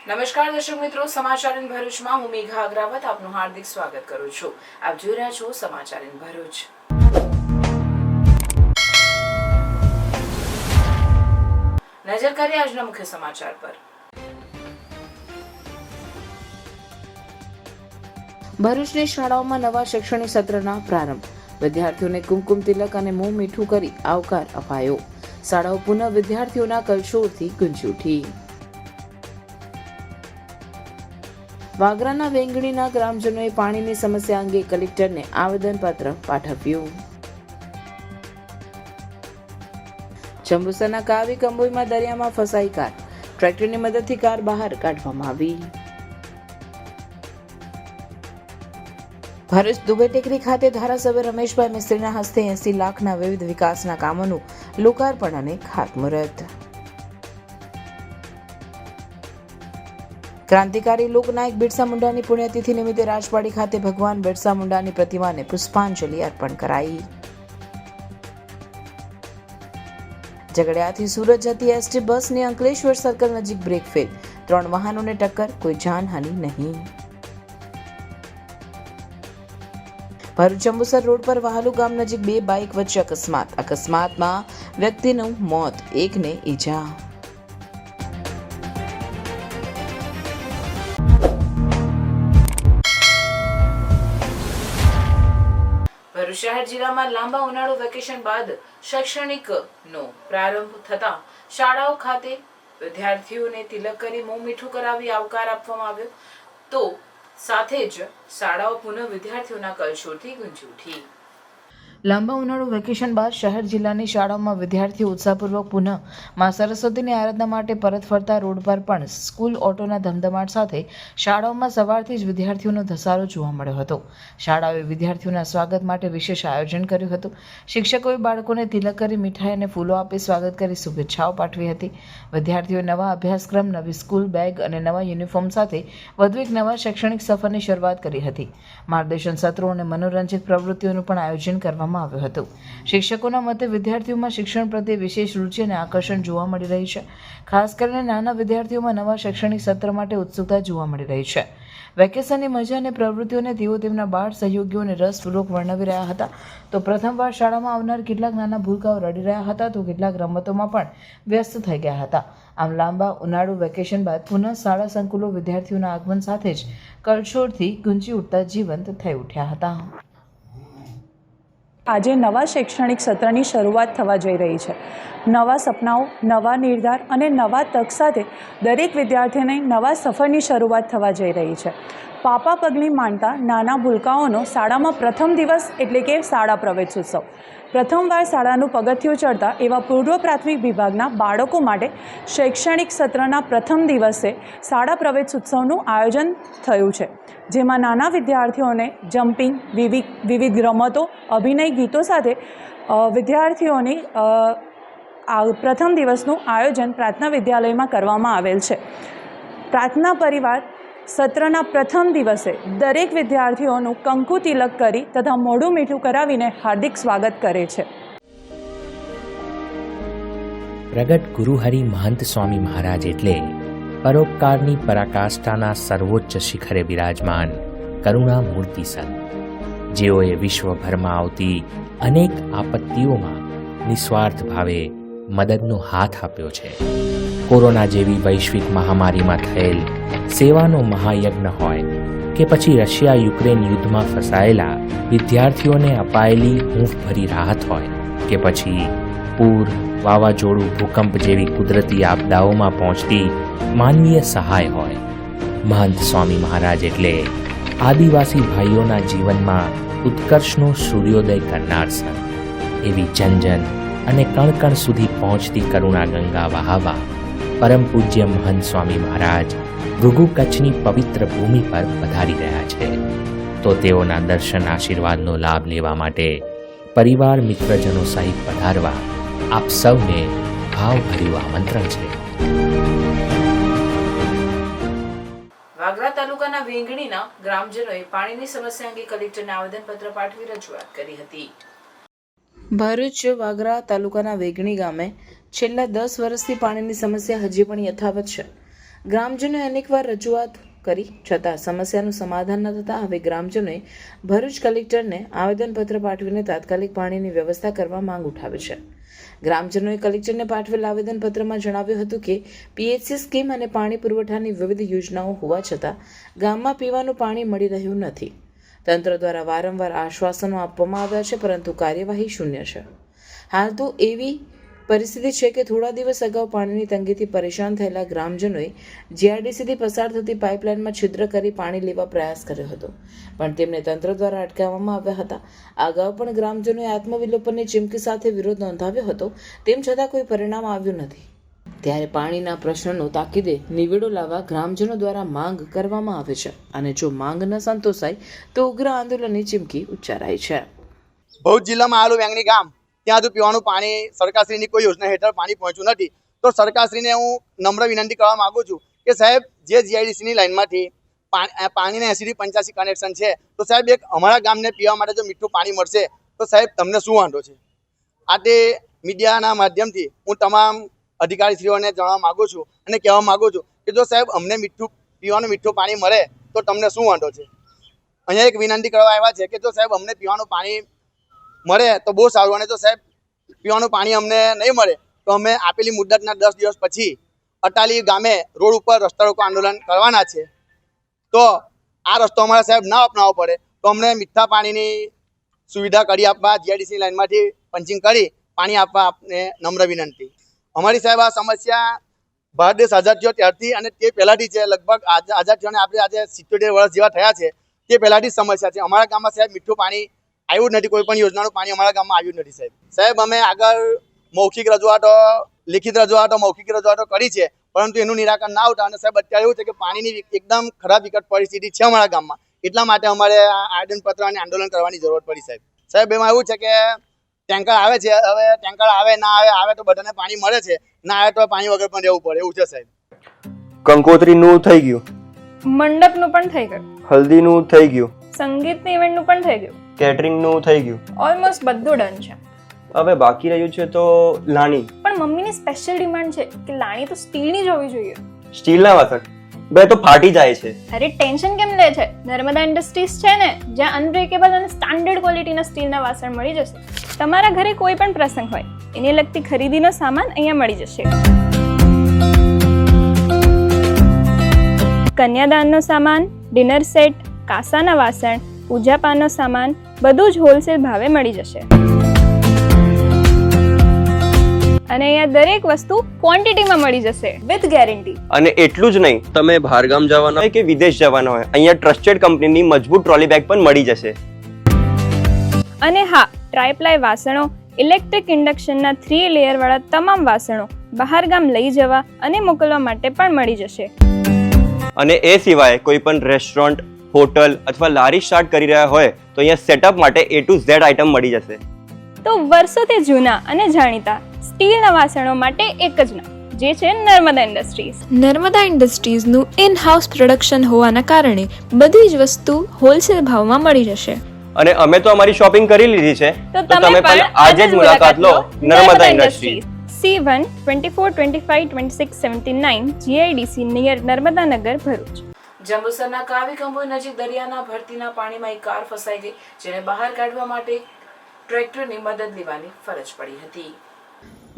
નમસ્કાર દર્શક મિત્રો, સમાચાર ઇન ભરૂચમાં હું મેઘા અગ્રવાલ આપનું હાર્દિક સ્વાગત કરું છું. આપ જોઈ રહ્યા છો સમાચાર ઇન ભરૂચ. નજર કરીએ આજના મુખ્ય સમાચાર પર. ભરૂચની શાળાઓમાં નવા શૈક્ષણિક સત્રના પ્રારંભ. વિદ્યાર્થીઓને કુમકુમ તિલક અને મોં મીઠું કરી આવકાર અપાયો. શાળાઓ પુનઃ વિદ્યાર્થીઓના કલશોરથી ગુંજી ઉઠી. વાગરાના વેંગણીના ગ્રામજનોએ પાણીની સમસ્યા અંગે કલેક્ટરને આવેદનપત્ર પાઠવ્યું. જંબુસરના કાવી કંબોઈમાં દરિયામાં ફસાઈ કાર. ટ્રેક્ટરની મદદથી કાર બહાર કાઢવામાં આવી. ભરૂચ દુબઈ ટેકરી ખાતે ધારાસભ્ય રમેશભાઈ મિસ્ત્રીના હસ્તે 80 લાખના વિવિધ વિકાસના કામોનું લોકાર્પણ અને ખાતમુહૂર્ત. ક્રાંતિકારી લોકનાયક બિરસા મુંડાની પુણ્યતિથિ નિમિત્તે રાજવાડી ખાતે ભગવાન બિરસા મુંડાની પ્રતિમાને પુષ્પાંજલિ અર્પણ કરાઈ. ઝઘડિયાથી સુરત જતી એસટી બસની અંકલેશ્વર સર્કલ નજીક બ્રેક ફેલ. 3 વાહનોને ટક્કર, કોઈ જાનહાનિ નહીં. ભરૂચ જંબુસર રોડ પર વહાલુ ગામ નજીક 2 બાઇક વચ્ચે અકસ્માતમાં વ્યક્તિનું મોત, 1ને ઈજા. ભરૂચ શહેર જિલ્લામાં લાંબા ઉનાળુ વેકેશન બાદ શૈક્ષણિકનો પ્રારંભ થતા શાળાઓ ખાતે વિદ્યાર્થીઓને તિલક કરી મોં મીઠું કરાવી આવકાર આપવામાં આવ્યો. તો સાથે જ શાળાઓ પુનઃ વિદ્યાર્થીઓના કલશોરથી ગુંજી ઉઠી. લાંબા ઉનાળુ વેકેશન બાદ શહેર જિલ્લાની શાળાઓમાં વિદ્યાર્થીઓ ઉત્સાહપૂર્વક પુનઃ માં સરસ્વતીની આરાધના માટે પરત ફરતા રોડ પર પણ સ્કૂલ ઓટોના ધમધમાટ સાથે શાળાઓમાં સવારથી જ વિદ્યાર્થીઓનો ધસારો જોવા મળ્યો હતો. શાળાઓએ વિદ્યાર્થીઓના સ્વાગત માટે વિશેષ આયોજન કર્યું હતું. શિક્ષકોએ બાળકોને તિલક કરી મીઠાઈ અને ફૂલો આપી સ્વાગત કરી શુભેચ્છાઓ પાઠવી હતી. વિદ્યાર્થીઓએ નવા અભ્યાસક્રમ, નવી સ્કૂલ બેગ અને નવા યુનિફોર્મ સાથે વધુ એક નવા શૈક્ષણિક સફરની શરૂઆત કરી હતી. માર્ગદર્શન સત્રો અને મનોરંજક પ્રવૃત્તિઓનું પણ આયોજન કરવામાં આવ્યું હતું. શિક્ષકોના મતે વિદ્યાર્થીઓમાં શિક્ષણ પ્રત્યે વિશેષ રુચિ અને આકર્ષણ જોવા મળી રહી છે. ખાસ કરીને નાના વિદ્યાર્થીઓમાં નવા શૈક્ષણિક સત્ર માટે ઉત્સુકતા જોવા મળી રહી છે. વેકેશનની મજા અને પ્રવૃત્તિઓને તેઓ તેમના બાળ સહયોગીઓને રસપૂર્વક વર્ણવી રહ્યા હતા. તો પ્રથમવાર શાળામાં આવનાર કેટલાક નાના ભૂલકાઓ રડી રહ્યા હતા, તો કેટલાક રમતોમાં પણ વ્યસ્ત થઈ ગયા હતા. આમ લાંબા ઉનાળુ વેકેશન બાદ પુનઃ શાળા સંકુલો વિદ્યાર્થીઓના આગમન સાથે જ કલશોરથી ગુંજી ઉઠતા જીવંત થઈ ઉઠ્યા હતા. આજે નવા શૈક્ષણિક સત્રની શરૂઆત થવા જઈ રહી છે. નવા સપનાઓ, નવા નિર્ધાર અને નવા તક સાથે દરેક વિદ્યાર્થીને નવા સફરની શરૂઆત થવા જઈ રહી છે. પાપા પગલી માંડતા નાના ભૂલકાઓનો શાળામાં પ્રથમ દિવસ એટલે કે શાળા પ્રવેશોત્સવ. પ્રથમવાર શાળાનું પગથિયું ચડતા એવા પૂર્વ પ્રાથમિક વિભાગના બાળકો માટે શૈક્ષણિક સત્રના પ્રથમ દિવસે શાળા પ્રવેશોત્સવનું આયોજન થયું છે, જેમાં નાના વિદ્યાર્થીઓને જમ્પિંગ, વિવિધ રમતો, અભિનય ગીતો સાથે વિદ્યાર્થીઓની પ્રથમ દિવસનું આયોજન પ્રાર્થના વિદ્યાલયમાં કરવામાં આવેલ છે. પ્રાર્થના પરિવાર સત્રના પ્રથમ દિવસે દરેક વિદ્યાર્થીઓનું કંકુ તિલક કરી તથા મોઢું મીઠું કરાવીને હાર્દિક સ્વાગત કરે છે. પ્રગટ ગુરુહરિ મહંત સ્વામી મહારાજ એટલે પરોપકારની પરાકાષ્ઠાના સર્વોચ્ચ શિખરે બિરાજમાન કરુણા મૂર્તિ સંત, જેઓએ વિશ્વભરમાં આવતી અનેક આપત્તિઓમાં નિસ્વાર્થ ભાવે મદદનો હાથ આપ્યો છે. કોરોના જેવી વૈશ્વિક મહામારીમાં થયેલ સેવાનો મહાયજ્ઞ હોય કે પછી રશિયા-યુક્રેન યુદ્ધમાં ફસાયેલા વિદ્યાર્થીઓને અપાયેલી હૂંફભરી રાહત હોય કે પછી પૂર, વાવાઝોડું, ભૂકંપ જેવી કુદરતી આપદાઓમાં પહોંચતી માનવીય સહાય હોય, મહંત સ્વામી મહારાજ એટલે આદિવાસી ભાઈઓના જીવનમાં ઉત્કર્ષનો સૂર્યોદય કરનાર સંત. એવી જન અને કણ સુધી પહોંચતી કરુણા ગંગા વહાવા પરમ પૂજ્ય મહંત સ્વામી મહારાજ ભૃગુ કચ્છની પવિત્ર ભૂમિ પર પધારી રહ્યા છે. તો તેઓના દર્શન આશીર્વાદનો લાભ લેવા માટે પરિવાર મિત્રજનો સહિત પધારવા આપ સૌને ભાવભર્યું આમંત્રણ છે. વાગરા તાલુકાના વેંગણીના ગ્રામજનોએ પાણીની સમસ્યા અંગે કલેક્ટરને આવેદનપત્ર પાઠવી રજૂઆત કરી હતી. ભરૂચ વાગરા તાલુકાના વેગણી ગામે છેલ્લા 10 વર્ષથી પાણીની સમસ્યા હજી પણ યથાવત છે. ગ્રામજનોએ અનેકવાર રજૂઆત કરી છતાં સમસ્યાનું સમાધાન ન થતાં હવે ગ્રામજનોએ ભરૂચ કલેક્ટરને આવેદનપત્ર પાઠવીને તાત્કાલિક પાણીની વ્યવસ્થા કરવા માંગ ઉઠાવી છે. ગ્રામજનોએ કલેક્ટરને પાઠવેલ આવેદનપત્રમાં જણાવ્યું હતું કે પીએચસી સ્કીમ અને પાણી પુરવઠાની વિવિધ યોજનાઓ હોવા છતાં ગામમાં પીવાનું પાણી મળી રહ્યું નથી. તંત્ર દ્વારા વારંવાર આશ્વાસનો આપવામાં આવ્યા છે, પરંતુ કાર્યવાહી શૂન્ય છે. હાલ તો એવી પરિસ્થિતિ છે કે થોડા દિવસ અગાઉ પાણીની તંગીથી પરેશાન થયેલા ગ્રામજનોએ જીઆરડીસીથી પસાર થતી પાઇપલાઇનમાં છિદ્ર કરી પાણી લેવા પ્રયાસ કર્યો હતો, પણ તેમને તંત્ર દ્વારા અટકાવવામાં આવ્યા હતા. અગાઉ પણ ગ્રામજનોએ આત્મવિલોપનની ચીમકી સાથે વિરોધ નોંધાવ્યો હતો, તેમ છતાં કોઈ પરિણામ આવ્યું નથી. ત્યારે પાણીના પ્રશ્નનો તાકીદે નિવેડો લાવવા ગ્રામજનો દ્વારા માંગ કરવામાં આવે છે અને જો માંગ ન સંતોષાય તો ઉગ્ર આંદોલનની ચીમકી ઉચ્ચારાઈ છે. ભરૂચ જિલ્લામાં આવેલું વેંગણી ગામ, ત્યાં હજુ પીવાનું પાણી સરકારશ્રીની કોઈ યોજના હેઠળ પાણી પહોંચ્યું નથી. તો સરકારશ્રીને હું નમ્ર વિનંતી કરવા માગું છું કે સાહેબ, જે જીઆઈડીસીની લાઇનમાંથી પાણીના 80 થી 85 કનેક્શન છે, તો સાહેબ એક અમારા ગામને પીવા માટે જો મીઠું પાણી મળશે તો સાહેબ તમને શું વાંધો છે? આ તે મીડિયાના માધ્યમથી હું તમામ અધિકારીશ્રીઓને જણાવવા માગું છું અને કહેવા માગું છું કે જો સાહેબ અમને પીવાનું મીઠું પાણી મળે તો તમને શું વાંધો છે? અહીંયા એક વિનંતી કરવા આવ્યા છે કે જો સાહેબ અમને પીવાનું પાણી મળે તો બહુ સારું, અને જો સાહેબ પીવાનું પાણી અમને નહીં મળે તો અમે આપેલી મુદ્દતના 10 દિવસ પછી અટાલી ગામે રોડ ઉપર રસ્તા રોકો આંદોલન કરવાના છે. તો આ રસ્તો અમારે સાહેબ ના અપનાવવો પડે તો અમને મીઠા પાણીની સુવિધા કરી આપવા જીઆઈડીસી લાઇનમાંથી પંચિંગ કરી પાણી આપવા આપને નમ્ર વિનંતી. અમારી સાહેબ આ સમસ્યા ભારત દેશ આઝાદ થયો ત્યારથી અને તે પહેલાંથી છે. લગભગ આઝાદ થયોને આપણે આજે 77 વર્ષ જેવા થયા છે. તે પહેલાંથી જ સમસ્યા છે. અમારા ગામમાં સાહેબ મીઠું પાણી આવ્યું જ નથી, કોઈ પણ યોજનાનું પાણી અમારા ગામમાં આવ્યું જ નથી સાહેબ. સાહેબ અમે આગળ મૌખિક રજૂઆતો, લિખિત રજૂઆતો, મૌખિક રજૂઆતો કરી છે, પરંતુ એનું નિરાકરણ ના આવતા અને સાહેબ અત્યારે એવું છે કે પાણીની એકદમ ખરાબ વિકટ પરિસ્થિતિ છે અમારા ગામમાં. એટલા માટે અમારે આ આવેદનપત્ર અને આંદોલન કરવાની જરૂર પડી સાહેબ. સાહેબ એમાં એવું છે કે ટેન્કર આવે છે, હવે ટેન્કર આવે ના આવે તો બધાને પાણી મળે છે, ના આવે તો પાણી વગર પણ રહેવું પડે એવું છે સાહેબ. કંકોત્રીનું થઈ ગયું, મંડપનું પણ થઈ ગયું, હલ્દીનું થઈ ગયું, સંગીતની ઇવેન્ટનું પણ થઈ ગયું, કેટરિંગનું થઈ ગયું, ઓલમોસ્ટ બધું ડન છે. હવે બાકી રહ્યું છે તો લાણી. પણ મમ્મીની સ્પેશિયલ ડિમાન્ડ છે કે લાણી તો સ્ટીલની જ હોવી જોઈએ. સ્ટીલના વાસણ બે તો ફાટી જાય છે. અરે ટેન્શન કેમ લે છે? નર્મદા ઇન્ડસ્ટ્રીઝ છે ને, જ્યાં અનબ્રેકેબલ અને સ્ટાન્ડર્ડ ક્વોલિટીના સ્ટીલના વાસણ મળી જશે. તમારા ઘરે કોઈ પણ પ્રસંગ હોય એને લગતી ખરીદીનો સામાન અહીંયા મળી જશે. કન્યાદાનનો સામાન, ડિનર સેટ, કાસાના વાસણ, પૂજાપાનો સામાન બધું જ હોલસેલ ભાવે મળી જશે. અને અહીંયા દરેક વસ્તુ ક્વોન્ટિટીમાં મળી જશે વિથ ગેરંટી. અને એટલું જ નહીં, તમે બહારગામ જવાના હોય કે વિદેશ જવાના હોય, અહીંયા ટ્રસ્ટેડ કંપનીની મજબૂત ટ્રોલી બેગ પણ મળી જશે. અને હા, ટ્રાયપ્લાય વાસણો, ઇલેક્ટ્રિક ઇન્ડક્શનના 3 લેયર વાળા તમામ વાસણો બહારગામ લઈ જવા અને મોકલવા માટે પણ મળી જશે. અને એ સિવાય કોઈ પણ રેસ્ટોરન્ટ, હોટલ અથવા લારી સ્ટાર્ટ કરી રહ્યા હોય તો અહીંયા સેટઅપ માટે A to Z આઇટમ મળી જશે. તો વર્ષોથી જૂના અને જાણીતા સ્ટીલના વાસણો માટે એક જ નામ, જે છે નર્મદા ઇન્ડસ્ટ્રીઝ. નર્મદા ઇન્ડસ્ટ્રીઝનું ઇન હાઉસ પ્રોડક્શન હોવાના કારણે બધી જ વસ્તુ હોલસેલ ભાવમાં મળી જશે. અને અમે તો અમારી શોપિંગ કરી લીધી છે, તો તમે પણ આજે જ મુલાકાત લો Narmada industries. C1 24252679 GIDC near Narmadanagar, Bharuch. જંબુસરના કાવી કંબોઈ નજીક દરિયાના ભરતીના પાણીમાં એક કાર ફસાઈ ગઈ, જેને બહાર કાઢવા માટે ટ્રેક્ટરની મદદ લેવાની ફરજ પડી હતી.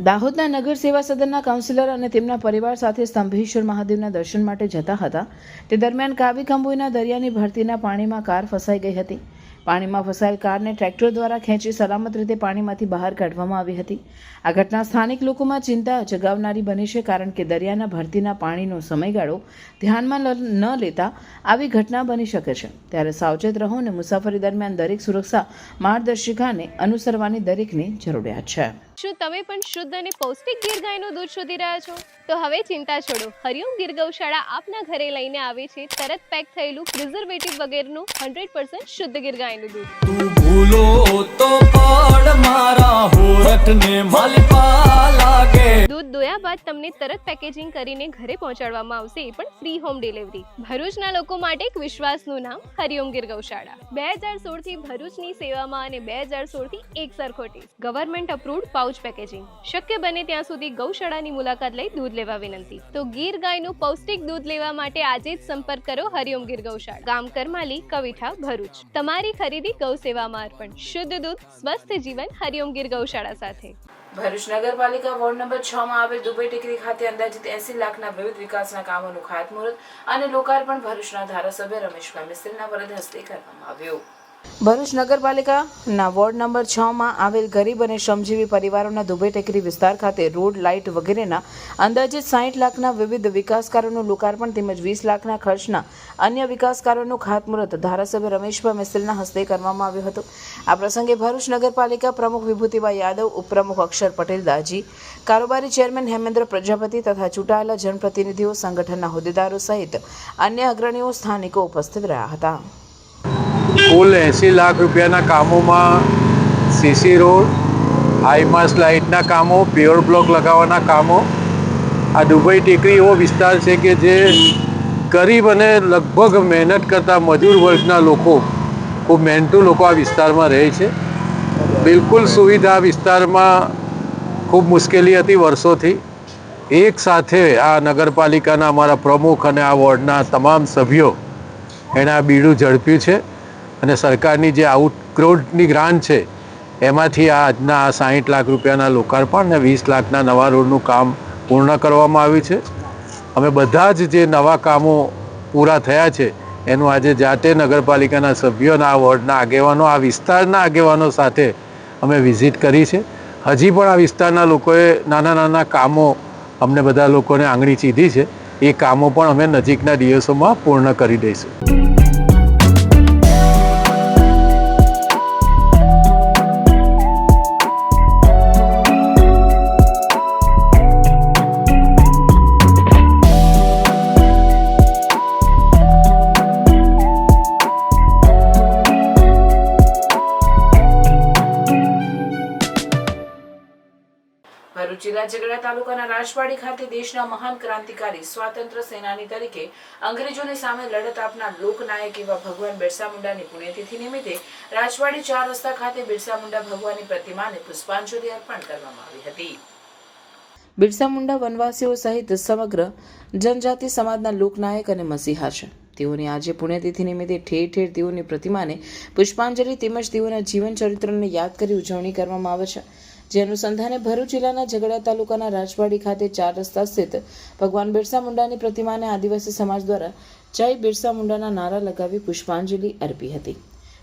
દાહોદના નગર સેવા સદનના કાઉન્સિલર અને તેમના પરિવાર સાથે સ્તંભેશ્વર મહાદેવના દર્શન માટે જતા હતા. તે દરમિયાન કાવી કંબોઈના દરિયાની ભરતીના પાણીમાં કાર ફસાઈ ગઈ હતી. પાણીમાં ફસાયેલ કારને ટ્રેક્ટર દ્વારા ખેંચી સલામત રીતે પાણીમાંથી બહાર કાઢવામાં આવી હતી. આ ઘટના સ્થાનિક લોકોમાં ચિંતા જગાવનારી બની છે, કારણ કે દરિયાના ભરતીના પાણીનો સમયગાળો ધ્યાનમાં ન લેતા આવી ઘટના બની શકે છે. ત્યારે સાવચેત રહો અને મુસાફરી દરમિયાન દરેક સુરક્ષા માર્ગદર્શિકાને અનુસરવાની દરેકની જરૂરિયાત છે. શું તમે પણ શુદ્ધ અને પૌષ્ટિક ગીર ગાયનું દૂધ શોધી રહ્યા છો? તો હવે ચિંતા છોડો, હરિઓમ ગીર ગૌશાળા આપના ઘરે લઈને આવે છે તરત પેક થયેલું પ્રિઝર્વેટિવ વગરનું 100% શુદ્ધ ગીર ગાયનું દૂધ. તું ભૂલો તો પડ મારા હોરઠને માલપા લાગે. દૂધ દોયા બાદ તમને તરત પેકેજિંગ કરીને ઘરે પહોંચાડવામાં આવશે, એ પણ ફ્રી હોમ ડિલિવરી. ભરૂચના લોકો માટે એક વિશ્વાસનું નામ હરિઓમ ગીર ગૌશાળા. 2016 થી ભરૂચની સેવામાં અને 2016 થી એક સરખો test. Government approved pouch packaging. શક્ય બને ત્યાં સુધી ગૌશાળાની મુલાકાત લઈ દૂધ લેવા વિનંતી. તો ગીર ગાયનું પૌષ્ટિક દૂધ લેવા માટે આજે જ સંપર્ક કરો હરિઓમ ગીર ગૌશાળા, ગામ કરમાલી, કવિઠા, ભરૂચ. તમારી ખરીદી ગૌ સેવામાં અર્પણ. શુદ્ધ દૂધ, સ્વસ્થ જીવન, હરિઓમ ગીર ગૌશાળા સાથે. ભરૂચ નગરપાલિકા વોર્ડ નંબર 6 માં આવેલ દુબઈ ટેકરી ખાતે અંદાજિત 80 લાખના વિવિધ વિકાસના કામોનું ખાતમુહૂર્ત અને લોકાર્પણ ભરૂચના ધારાસભ્ય રમેશભાઈ મિસ્ત્રીના વરદ હસ્તે કરવામાં આવ્યું. ભરૂચ નગરપાલિકાના વોર્ડ નંબર 6 માં આવેલ ગરીબ અને શ્રમજીવી પરિવારોના દુબઈ ટેકરી વિસ્તાર ખાતે રોડ, લાઇટ વગેરેના અંદાજિત 60 લાખના વિવિધ વિકાસ કાર્યોનું લોકાર્પણ તેમજ 20 લાખના ખર્ચના અન્ય વિકાસ કાર્યોનું ખાતમુહૂર્ત ધારાસભ્ય રમેશભાઈ મિસ્ત્રીના હસ્તે કરવામાં આવ્યું હતું. આ પ્રસંગે ભરૂચ નગરપાલિકા પ્રમુખ વિભૂતિભાઈ યાદવ, ઉપપ્રમુખ અક્ષર પટેલ દાજી, કારોબારી ચેરમેન હેમેન્દ્ર પ્રજાપતિ તથા ચૂંટાયેલા જનપ્રતિનિધિઓ, સંગઠનના હોદ્દેદારો સહિત અન્ય અગ્રણીઓ, સ્થાનિકો ઉપસ્થિત રહ્યા હતા. કુલ 80 લાખ રૂપિયાના કામોમાં સીસી રોડ, હાઈમાસ લાઇટના કામો, પ્યોર બ્લોક લગાવવાના કામો. આ દુબઈ ટેકરી એવો વિસ્તાર છે કે જે ગરીબ અને લગભગ મહેનત કરતા મજૂર વર્ગના લોકો, ખૂબ મહેનતુ લોકો આ વિસ્તારમાં રહે છે. બિલકુલ સુવિધા વિસ્તારમાં ખૂબ મુશ્કેલી હતી વર્ષોથી. એક સાથે આ નગરપાલિકાના અમારા પ્રમુખ અને આ વોર્ડના તમામ સભ્યો એણે આ બીડું ઝડપ્યું છે અને સરકારની જે આઉટગ્રોડની ગ્રાન્ટ છે એમાંથી આજના 60 લાખ રૂપિયાના લોકાર્પણ અને 20 લાખના નવા રોડનું કામ પૂર્ણ કરવામાં આવ્યું છે. અમે બધા જ જે નવા કામો પૂરા થયા છે એનું આજે જાતે નગરપાલિકાના સભ્યોના, આ વોર્ડના આગેવાનો, આ વિસ્તારના આગેવાનો સાથે અમે વિઝિટ કરી છે. હજી પણ આ વિસ્તારના લોકોએ નાના નાના કામો અમને બધા લોકોને આંગળી ચીધી છે. એ કામો પણ અમે નજીકના દિવસોમાં પૂર્ણ કરી દઈશું. ભરૂચ જિલ્લા ઝઘડા તાલુકાના રાજવાડી ખાતે દેશના મહાન ક્રાંતિકારી, સ્વાતંત્ર્ય સેનાની તરીકે અંગ્રેજોની સામે લડત આપનાર લોકનાયક એવા ભગવાન બિરસા મુંડાની પુણ્યતિથિ નિમિત્તે રાજવાડી 4 રસ્તા ખાતે બિરસા મુંડા ભગવાનની પ્રતિમાને પુષ્પાંજલિ અર્પણ કરવામાં આવી હતી. બિરસા મુંડા વનવાસીઓ સહિત સમગ્ર જનજાતિ સમાજના લોકનાયક અને મસીહા છે. તેઓની આજે પુણ્યતિથિ નિમિત્તે ઠેર ઠેર તેઓની પ્રતિમાને પુષ્પાંજલિ તેમજ તેઓના જીવન ચરિત્રને યાદ કરી ઉજવણી કરવામાં આવે છે. જે અનુસંધાને ભરૂચ જિલ્લાના ઝઘડા તાલુકાના રાજવાડી ખાતે 4 રસ્તા સ્થિત ભગવાન બિરસા મુંડાની પ્રતિમાને આદિવાસી સમાજ દ્વારા જય બિરસા મુંડાના નારા લગાવી પુષ્પાંજલિ અર્પી હતી.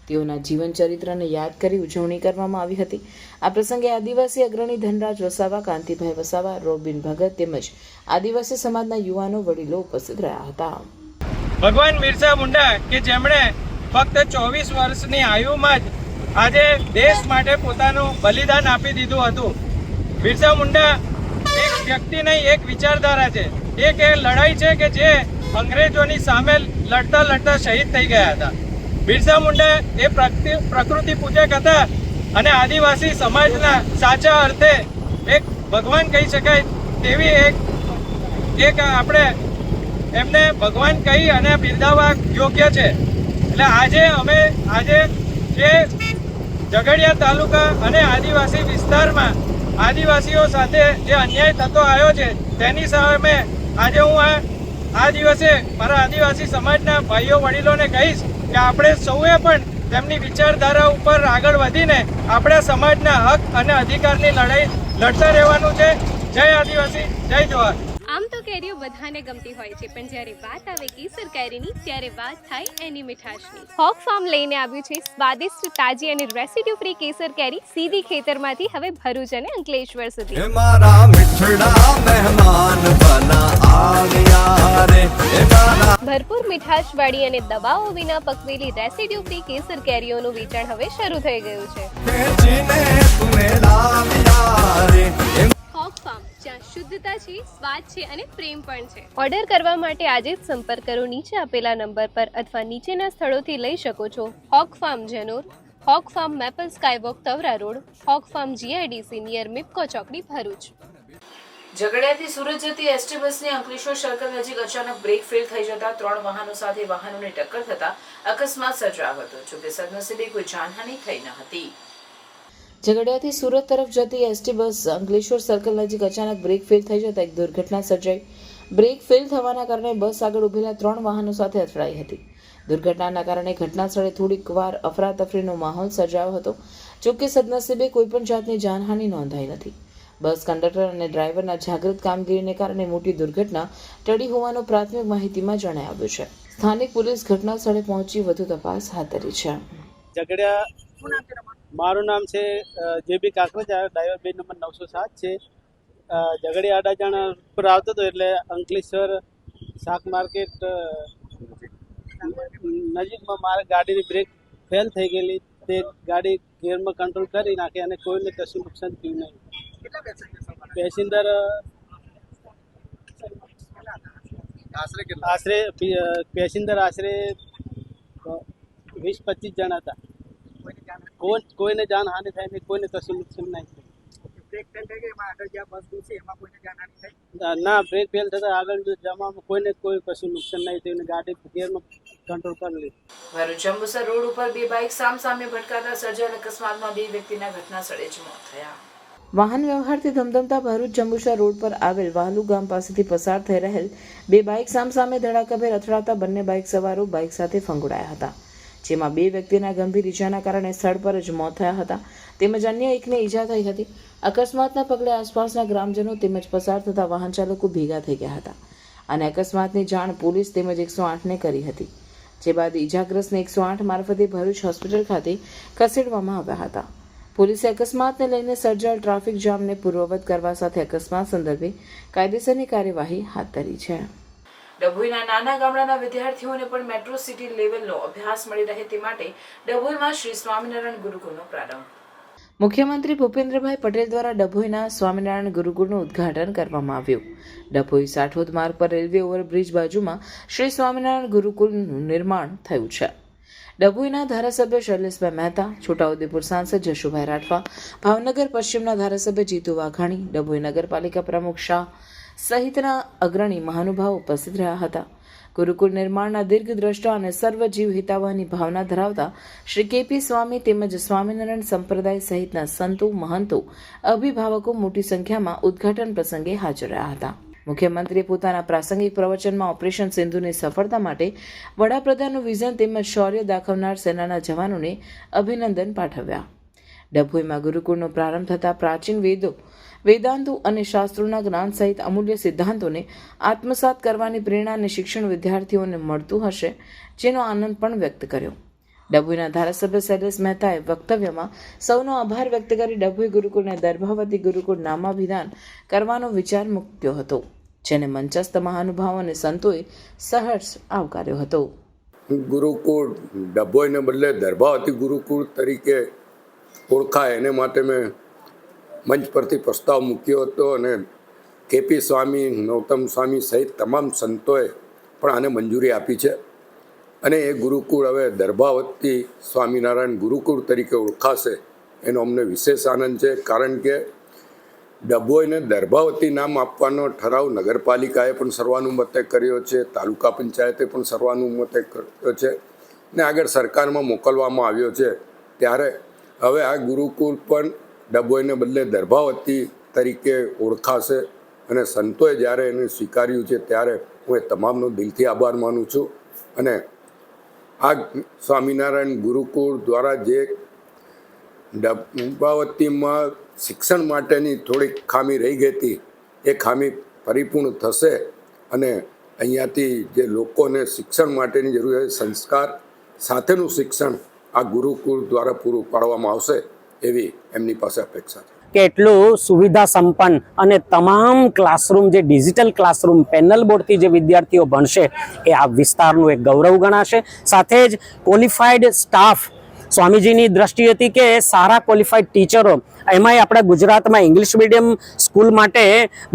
તેઓના જીવન ચરિત્રને યાદ કરી ઉજવણી કરવામાં આવી હતી. આ પ્રસંગે આદિવાસી અગ્રણી ધનરાજ વસાવા, કાંતિભાઈ વસાવા, રોબિન ભગત તેમજ આદિવાસી સમાજના યુવાનો, વડીલો ઉપસ્થિત રહ્યા હતા. ભગવાન બિરસા મુંડા કે જેમણે ફક્ત 24 વર્ષની આયુમાં જ આજે દેશ માટે પોતાનું બલિદાન આપી દીધું હતું. બિરસા મુંડા એક વ્યક્તિ નહીં, એક વિચારધારા છે. એક એ લડાઈ છે કે જે અંગ્રેજોની સામે લડતા લડતા શહીદ થઈ ગયા હતા. બિરસા મુંડા એ પ્રકૃતિ પૂજક હતા અને આદિવાસી સમાજના સાચા અર્થે એક ભગવાન કહી શકાય તેવી એક આપણે એમને ભગવાન કહી અને બિરદાવવા યોગ્ય છે. એટલે આજે જે ઝઘડિયા તાલુકા અને આદિવાસી વિસ્તારમાં આદિવાસીઓ સાથે જે અન્યાય થતો આવ્યો છે તેની સામે આજે હું આ દિવસે મારા આદિવાસી સમાજના ભાઈઓ વડીલોને કહીશ કે આપણે સૌએ પણ તેમની વિચારધારા ઉપર આગળ વધીને આપણા સમાજના હક અને અધિકારની લડાઈ લડતા રહેવાનું છે. જય આદિવાસી, જય જવાહર. આમ તો કેરીઓ બધાને ગમતી હોય છે, પણ જ્યારે વાત આવે કેસર કેરીની ત્યારે વાત થાય એની મીઠાશની. હોક ફાર્મ લઈને આવ્યું છે સ્વાદિષ્ટ, તાજી અને રેસિડ્યુ ફ્રી કેસર કેરી સીધી ખેતરમાંથી હવે ભરૂચ અને અંકલેશ્વર સુધી. ભરપૂર મીઠાશવાળી અને દવાઓ વિના પકવેલી રેસિડ્યુ ફ્રી કેસર કેરીઓનું વેચાણ હવે શરૂ થઈ ગયું છે. હોક ફાર્મ, જ્યાં શુદ્ધતા છે, સ્વાદ છે અને પ્રેમ પણ છે. ઓર્ડર કરવા માટે આજે જ સંપર્ક કરો નીચે આપેલા નંબર પર અથવા નીચેના સ્થળોથી લઈ શકો છો. Hawk farm Janor, hawk farm maple skywalk Tavra road, hawk farm GIDC near Mipco ચોકડી ભરૂચ. ઝઘડિયાથી સુરત જતી એસટી બસની અંકલેશ્વર સર્કલ નજીક અચાનક બ્રેક ફેલ થઈ જતા 3 વાહનો સાથે વાહનોની ટક્કર થતા અકસ્માત સર્જાયો હતો. જોકે સદનસીબે કોઈ જાનહાનિ થઈ ન હતી. ઝઘડિયાથી સુરત તરફ જતી એસટી બસ અંકલેશ્વર સર્કલ નજીક અચાનક બ્રેક ફેલ થઈ જતા એક દુર્ઘટના સર્જાઈ. બ્રેક ફેલ થવાના કારણે બસ આગળ ઉભેલા 3 વાહનો સાથે અથડાઈ હતી. દુર્ઘટનાના કારણે ઘટના સ્થળે થોડીક વાર અફરાતફરીનો માહોલ સર્જાયો હતો. જોકે સદનસીબે કોઈ પણ જાતની જાનહાનિ નોંધાઈ નથી. બસ કંડક્ટર અને ડ્રાઈવરના જાગૃત કામગીરીને કારણે મોટી દુર્ઘટના ટળી હોવાનું પ્રાથમિક માહિતીમાં જણાવ્યું છે. સ્થાનિક પોલીસ ઘટના સ્થળે પહોંચી વધુ તપાસ હાથ ધરી છે. ઝઘડિયા મારું નામ છે જેબી કાકરેજા, ડ્રાઈવર બે નંબર 907 છે. ઝઘડિયા અડાજણ પર આવતો હતો એટલે અંકલેશ્વર શાક માર્કેટ નજીકમાં મારી ગાડીની બ્રેક ફેલ થઈ ગયેલી. તે ગાડી ગિયરમાં કંટ્રોલ કરી નાખી અને કોઈને કશું નુકસાન થયું નહીં. પેસેન્જર આશરે પેસેન્જર આશરે 20-25 જણા હતા. કોઈને જાનહાનિ થાય નહીં, કોઈને કશું નુકસાન નહીં. ના, બ્રેક ફેલ થતા આગળ જવામાં કોઈને કોઈ કશું નુકસાન નહીં થયું. ગાડી ગિયરમાં કંટ્રોલ કરી લીધી. ભરૂચ જંબુસર રોડ ઉપર 2 બાઇક સામસામે ભટકાતા સર્જાયેલ અકસ્માતમાં 2 વ્યક્તિના ઘટના સ્થળે જ મોત થયા. વાહન વ્યવહારથી ધમધમતા ભરૂચ જંબુસર રોડ પર આવેલ વાલુ ગામ પાસેથી પસાર થઈ રહેલ 2 બાઇક સામસામે ધડાકાભેર અથડાતા બંને બાઇક સવારો બાઇક સાથે ફંગોળાયા હતા. જેમાં 2 વ્યક્તિના ગંભીર ઈજાના કારણે સ્થળ પર જ મોત થયા હતા તેમજ અન્ય એકને ઈજા થઈ હતી. અકસ્માતના પગલે આસપાસના ગ્રામજનો તેમજ પસાર થતા વાહન ચાલકો ભેગા થઈ ગયા હતા અને અકસ્માતની જાણ પોલીસ તેમજ 108ને કરી હતી. જે બાદ ઈજાગ્રસ્તને 108 મારફતે ભરૂચ હોસ્પિટલ ખાતે ખસેડવામાં આવ્યા હતા. પોલીસે અકસ્માતને લઈને સર્જાયેલ ટ્રાફિક જામને પૂર્વવત કરવા સાથે અકસ્માત સંદર્ભે કાયદેસરની કાર્યવાહી હાથ ધરી છે. ડભોઈના નાના ગામડાના વિદ્યાર્થીઓને પણ મેટ્રો સિટી લેવલનો અભ્યાસ મળી રહે તે માટે ડભોઈમાં શ્રી સ્વામિનારાયણ ગુરુકુળનો પ્રારંભ. મુખ્યમંત્રી ભૂપેન્દ્રભાઈ પટેલ દ્વારા ડભોઈના સ્વામિનારાયણ ગુરુકુળનું ઉદ્ઘાટન કરવામાં આવ્યું. ડભોઈ સાઠોદ માર્ગ પર રેલવે ઓવરબ્રિજ બાજુમાં શ્રી સ્વામિનારાયણ ગુરુકુળનું નિર્માણ થયું છે. ડભોઈના ધારાસભ્ય શૈલેષભાઈ મહેતા, છોટાઉદેપુર સાંસદ જશુભાઈ રાઠવા, ભાવનગર પશ્ચિમના ધારાસભ્ય જીતુ વાઘાણી, ડભોઈ નગરપાલિકા પ્રમુખ શાહ સહિતના અગ્રણી મહાનુભાવો ઉપસ્થિત રહ્યા હતા. ગુરુકુળ નિર્માણના દીર્ઘદ્રષ્ટા અને સર્વજીવ હિતાવહની ભાવના ધરાવતા શ્રી કેપી સ્વામી તેમજ સ્વામિનારાયણ સંપ્રદાય સહિતના સંતો, મહંતો, અભિભાવકો મોટી સંખ્યામાં ઉદ્ઘાટન પ્રસંગે હાજર રહ્યા હતા. મુખ્યમંત્રીએ પોતાના પ્રાસંગિક પ્રવચનમાં ઓપરેશન સિંધુની સફળતા માટે વડાપ્રધાનનું વિઝન તેમજ શૌર્ય દાખવનાર સેનાના જવાનોને અભિનંદન પાઠવ્યા. ડભોઈમાં ગુરુકુળનો પ્રારંભ થતાં પ્રાચીન વેદાંતો અને શાસ્ત્રોના જ્ઞાન સહિત અમૂલ્ય સિદ્ધાંતોને આત્મસાત કરવાની પ્રેરણા અને શિક્ષણ વિદ્યાર્થીઓને મળતું હશે, જેનો આનંદ પણ વ્યક્ત કર્યો. ડભોઈના ધારાસભ્ય શૈલેષ મહેતાએ વક્તવ્યમાં સૌનો આભાર વ્યક્ત કરી ડભોઈ ગુરુકુળને દર્ભાવતી ગુરુકુળ નામાભિધાન કરવાનો વિચાર મૂક્યો હતો, જેને મંચસ્થ મહાનુભાવો અને સંતોએ સહર્ષ આવકાર્યો હતો. ગુરુકુળ ડભોઈને બદલે દર્ભાવતી ગુરુકુળ તરીકે ઓળખાય એને માટે મેં મંચ પરથી પ્રસ્તાવ મૂક્યો હતો અને કેપી સ્વામી, નૌતમ સ્વામી સહિત તમામ સંતોએ પણ આને મંજૂરી આપી છે. અને એ ગુરુકુળ હવે દર્ભાવતી સ્વામિનારાયણ ગુરુકુળ તરીકે ઓળખાશે એનો અમને વિશેષ આનંદ છે. કારણ કે ડભોઈને દર્ભાવતી નામ આપવાનો ઠરાવ નગરપાલિકાએ પણ સર્વાનુમતે કર્યો છે, તાલુકા પંચાયતે પણ સર્વાનુમતે કર્યો છે ને આગળ સરકારમાં મોકલવામાં આવ્યો છે. ત્યારે હવે આ ગુરુકુળ પણ ડભોઈને બદલે દર્ભાવતી તરીકે ઓળખાશે અને સંતોએ જ્યારે એને સ્વીકાર્યું છે ત્યારે હું એ તમામનો દિલથી આભાર માનું છું. અને આ સ્વામિનારાયણ ગુરુકુળ દ્વારા જે દર્ભાવતીમાં શિક્ષણ માટેની થોડીક ખામી રહી ગઈ હતી એ ખામી પરિપૂર્ણ થશે અને અહીંયાથી જે લોકોને શિક્ષણ માટેની જરૂર છે સંસ્કાર સાથેનું શિક્ષણ આ ગુરુકુળ દ્વારા પૂરું પાડવામાં આવશે એવી એમની પાસે અપેક્ષા છે. કે એટલું સુવિધા સંપન્ન અને તમામ ક્લાસરૂમ જે ડિજિટલ ક્લાસરૂમ પેનલ બોર્ડથી જે વિદ્યાર્થીઓ ભણશે એ આ વિસ્તારનું એક ગૌરવ ગણાશે. સાથે જ ક્વોલિફાઈડ સ્ટાફ સ્વામીજીની દ્રષ્ટિ હતી કે સારા ક્વોલિફાઈડ ટીચરો, એમાંય આપણા ગુજરાતમાં ઇંગ્લિશ મીડિયમ સ્કૂલ માટે